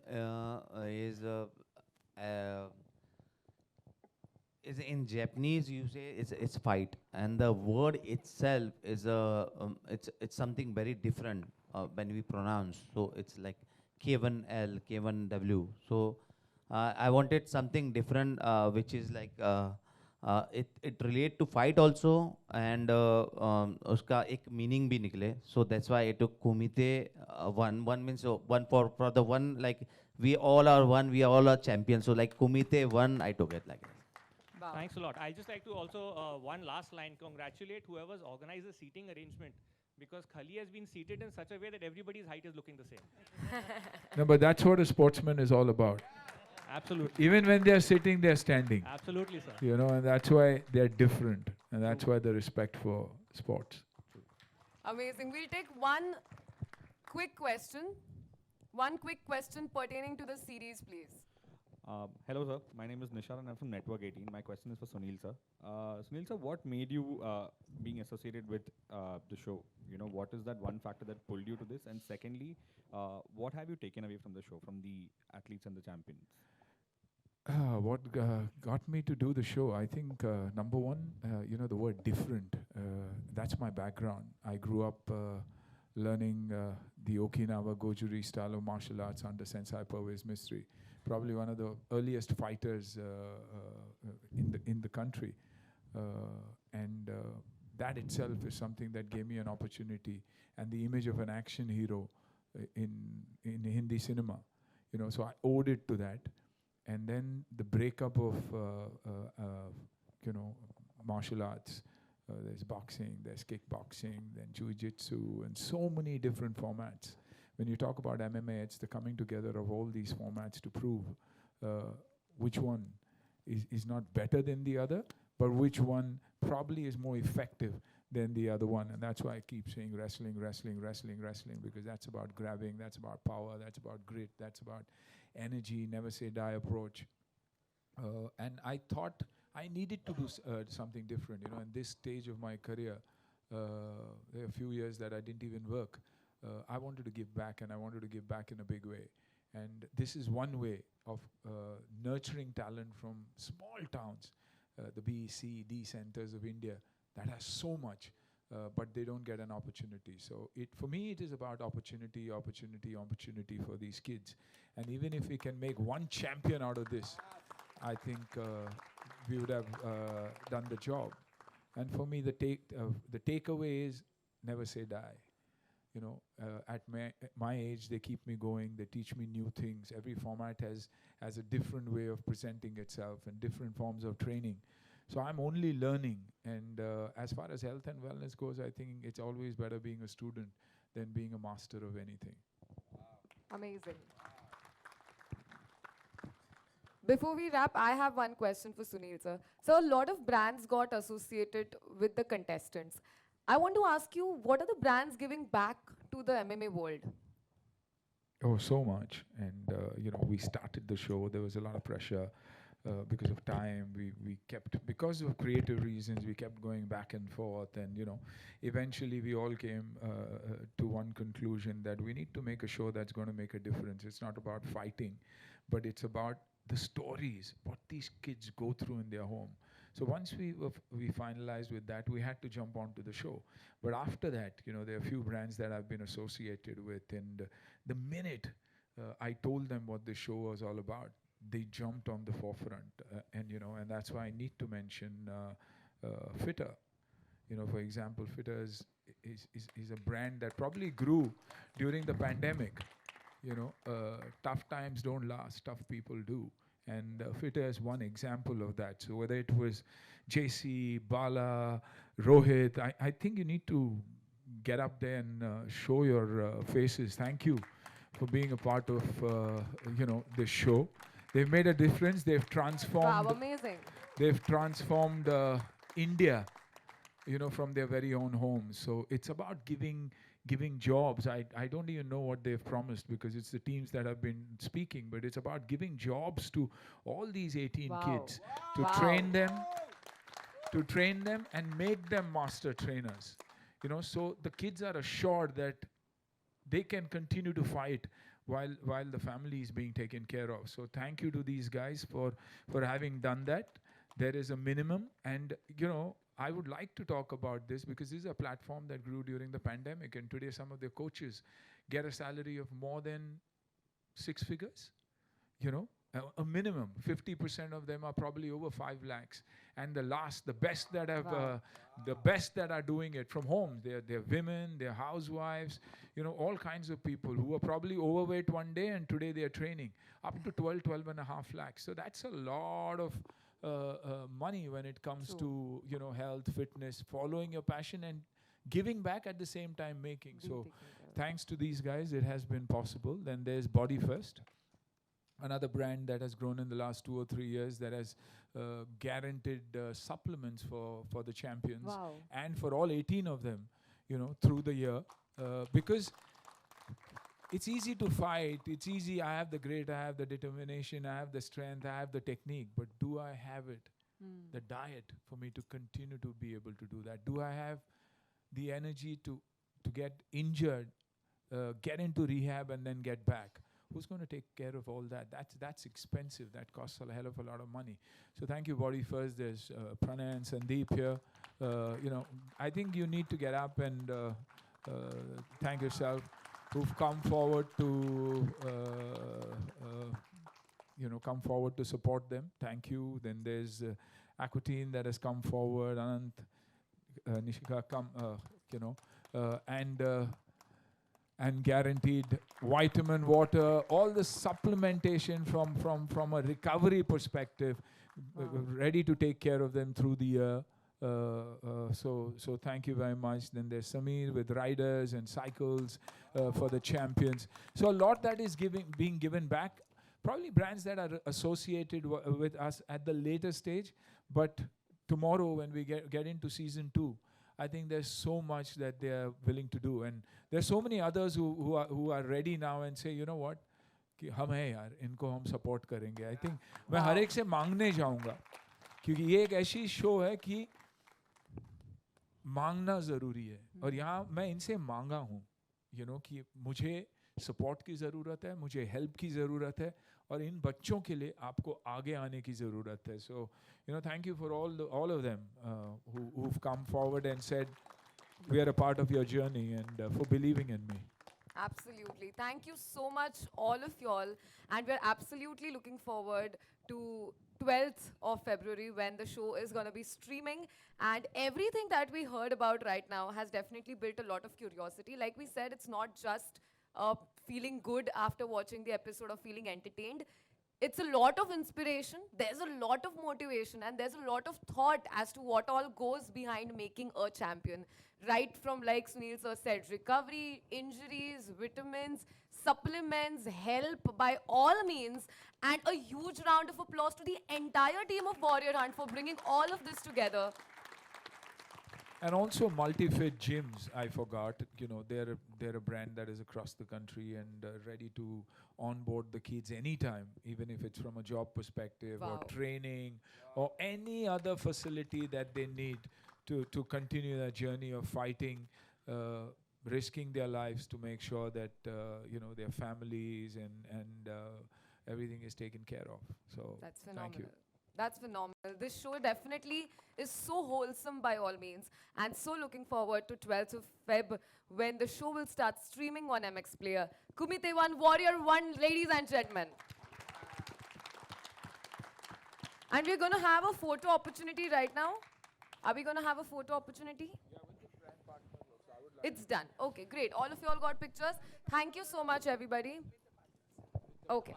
is in Japanese you say it's fight, and the word itself is it's something very different when we pronounce. So it's like K1L, K1W. So I wanted something different, which is like it relate to fight also, and uska ek meaning bhi nikle. So that's why I took Kumite One. One means one for the one, like we all are one, we all are champions. So like Kumite One, I took it like that. Wow. Thanks a lot. I'd just like to also, one last line, congratulate whoever's organized the seating arrangement, because Khali has been seated in such a way that everybody's height is looking the same. No, but that's what a sportsman is all about. Absolutely. Even when they're sitting, they're standing. Absolutely, sir. You know, and that's why they're different, and that's why the respect for sports. Amazing. We'll take one quick question. One quick question pertaining to the series, please. Hello, sir. My name is Nishar and I'm from Network 18. My question is for Sunil, sir. Sunil, sir, what made you being associated with the show? You know, what is that one factor that pulled you to this? And secondly, what have you taken away from the show, from the athletes and the champions? What got me to do the show, I think, number one, you know, the word different. That's my background. I grew up learning the Okinawa Gojuri style of martial arts under Sensei Pervez Mistry. Probably one of the earliest fighters in the country, and that itself is something that gave me an opportunity, and the image of an action hero in Hindi cinema, you know. So I owed it to that, and then the breakup of you know, martial arts. There's boxing, there's kickboxing, then jiu-jitsu, and so many different formats. When you talk about MMA, it's the coming together of all these formats to prove which one is not better than the other, but which one probably is more effective than the other one. And that's why I keep saying wrestling, wrestling, wrestling, wrestling, because that's about grabbing, that's about power, that's about grit, that's about energy, never say die approach. And I thought I needed to do something different, in this stage of my career. There are a few years that I didn't even work. I wanted to give back, and I wanted to give back in a big way. And this is one way of nurturing talent from small towns, the B, C, D centers of India that has so much, but they don't get an opportunity. So for me, it is about opportunity, opportunity, opportunity for these kids. And even if we can make one champion out of this, I think we would have done the job. And for me, the takeaway is never say die. At my age, they keep me going. They teach me new things. Every format has a different way of presenting itself and different forms of training. So I'm only learning. And as far as health and wellness goes, I think it's always better being a student than being a master of anything. Amazing. Before we wrap, I have one question for Suniel, sir. So a lot of brands got associated with the contestants. I want to ask you, what are the brands giving back to the MMA world? Oh, so much. And, we started the show. There was a lot of pressure because of time. We kept, because of creative reasons, we kept going back and forth. And, eventually we all came to one conclusion that we need to make a show that's going to make a difference. It's not about fighting, but it's about the stories, what these kids go through in their home. So once we finalized with that, we had to jump onto the show. But after that, there are a few brands that I've been associated with. And the minute I told them what the show was all about, they jumped on the forefront. And that's why I need to mention Fitter. For example, Fitter is a brand that probably grew during the pandemic. Tough times don't last, tough people do. And Fitter is one example of that. So whether it was JC, Bala, Rohit, I think you need to get up there and show your faces. Thank you for being a part of, this show. They've made a difference. They've transformed. Wow, amazing. They've transformed India, from their very own homes. So it's about giving jobs. I don't even know what they've promised because it's the teams that have been speaking, but it's about giving jobs to all these 18 kids to train them and make them master trainers. So the kids are assured that they can continue to fight while the family is being taken care of. So thank you to these guys for having done that. There is a minimum, and I would like to talk about this because this is a platform that grew during the pandemic, and today some of their coaches get a salary of more than 6 figures, a minimum. 50% of them are probably over 5 lakhs. And the best that are doing it from home, they're women, they're housewives, all kinds of people who are probably overweight one day and today they are training up to 12.5 lakhs. So that's a lot of money when it comes to health, fitness, following your passion and giving back at the same time making. So thanks to these guys, it has been possible. Then there's Body First, another brand that has grown in the last 2 or 3 years that has guaranteed supplements for the champions and for all 18 of them, through the year, because it's easy to fight. It's easy. I have the grit, I have the determination, I have the strength, I have the technique. But do I have it, the diet, for me to continue to be able to do that? Do I have the energy to get injured, get into rehab, and then get back? Who's going to take care of all that? That's expensive. That costs a hell of a lot of money. So thank you, Body First. There's Pranay and Sandeep here. I think you need to get up and thank yourself, who've come forward to support them. Thank you. Then there's Aquatine that has come forward, Anant, Nishika, and guaranteed vitamin water, all the supplementation from a recovery perspective, ready to take care of them through the year. So thank you very much. Then there's Samir with riders and cycles for the champions. So a lot that is being given back. Probably brands that are associated with us at the later stage, but tomorrow when we get into season 2, I think there's so much that they are willing to do, and there's so many others who are ready now and say, you know what, कि हम हैं यार, इनको हम support करेंगे. I think मैं हर एक से मांगने जाऊँगा, क्योंकि ये एक ऐसी शो है कि मांगना ज़रूरी है, और यहाँ मैं इनसे मांगा हूँ, you know, कि मुझे support की ज़रूरत है, मुझे help की ज़रूरत है, और इन बच्चों के लिए आपको आगे आने की ज़रूरत है. So, you know, thank you for all of them who've come forward and said, we are a part of your journey, and for believing in me. Absolutely. Thank you so much, all of y'all. And we're absolutely looking forward to 12th of February when the show is going to be streaming. And everything that we heard about right now has definitely built a lot of curiosity. Like we said, it's not just feeling good after watching the episode or feeling entertained. It's a lot of inspiration, there's a lot of motivation, and there's a lot of thought as to what all goes behind making a champion. Right from, like Suniel sir said, recovery, injuries, vitamins, supplements, help by all means, and a huge round of applause to the entire team of Warrior Hunt for bringing all of this together. And also multi-fit gyms, I forgot. You know, they're a brand that is across the country and ready to onboard the kids anytime, even if it's from a job perspective or training or any other facility that they need to continue their journey of fighting, risking their lives to make sure that you know, their families and everything is taken care of. So that's phenomenal. Thank you. That's phenomenal. This show definitely is so wholesome by all means, and so looking forward to 12th of Feb when the show will start streaming on MX Player. Kumite 1, Warrior 1, ladies and gentlemen. And we're going to have a photo opportunity right now. Are we going to have a photo opportunity? It's done. Okay, great. All of you all got pictures. Thank you so much, everybody. Okay.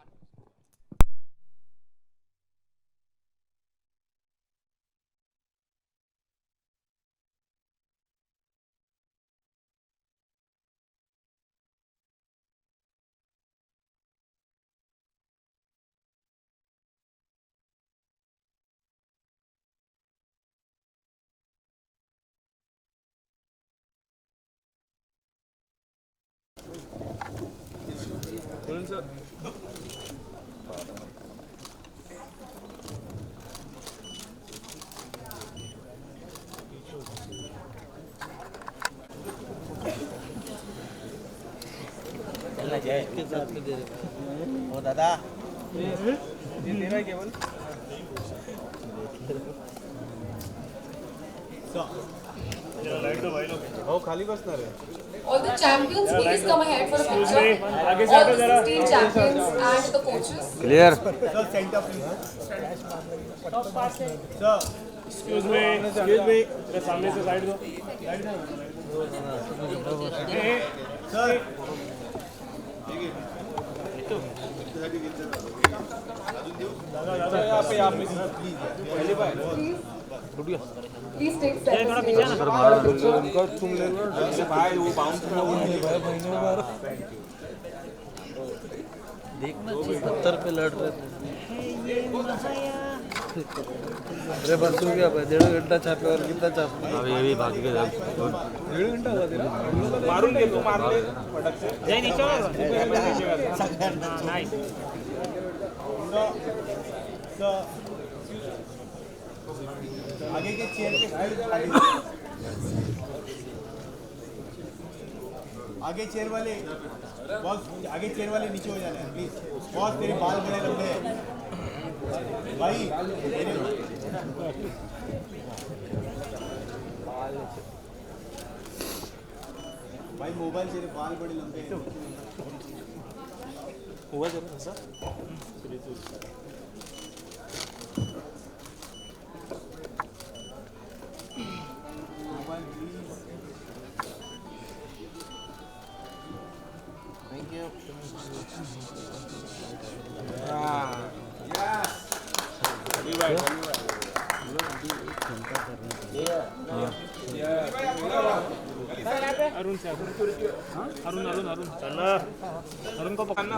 ओ दादा तेरा केवल light तो भाई लोग ओ खाली बसणार आहे. All the champions, please come ahead for a picture. All the 16 champions and the coaches. Clear. Sir, center please. Sir, excuse me. मेरे सामने से साइड दो. सर. दादा यहाँ पे प्लीज पहली बार. Please take selfies. तुम ले लो भाई वो बाउंस ना हो महीनों बार देखना 70 पे लड़ रहे थे. अरे बस हो गया भाई 1.5 घंटा छापे और कितना छापे अभी ये भी भाग के 1.5 घंटा हुआ तेरा मारून के तो मार ले फटक से जय नीचे नाइस आगे के चेयर पे खाली आगे चेयर वाले बॉस आगे चेयर वाले नीचे हो जाने प्लीज बॉस तेरे बाल बड़े लंबे हैं भाई भाई मोबाइल तेरे बाल बड़े लंबे हैं हुआ जरा sir Thank you. Yes. Arun से अरुण चलो अरुण को पकड़ना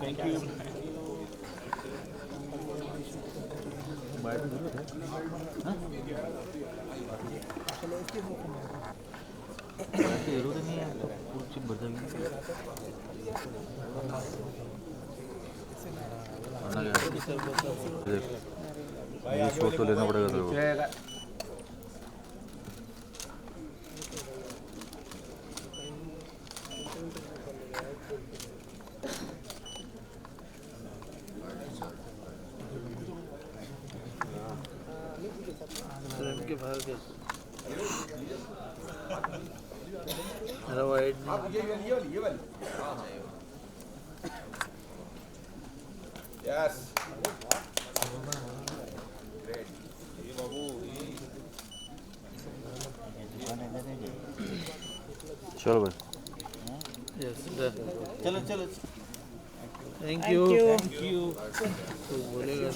थैंक यू जरूरी नहीं है तो कुछ भर जाएगी शो तो लेना पड़ेगा तेरे को के बाहर के अरे वाइड ये वाली यस ग्रेट ये बाबू चलो भाई यस चलो चलो थैंक यू तो बोलेगा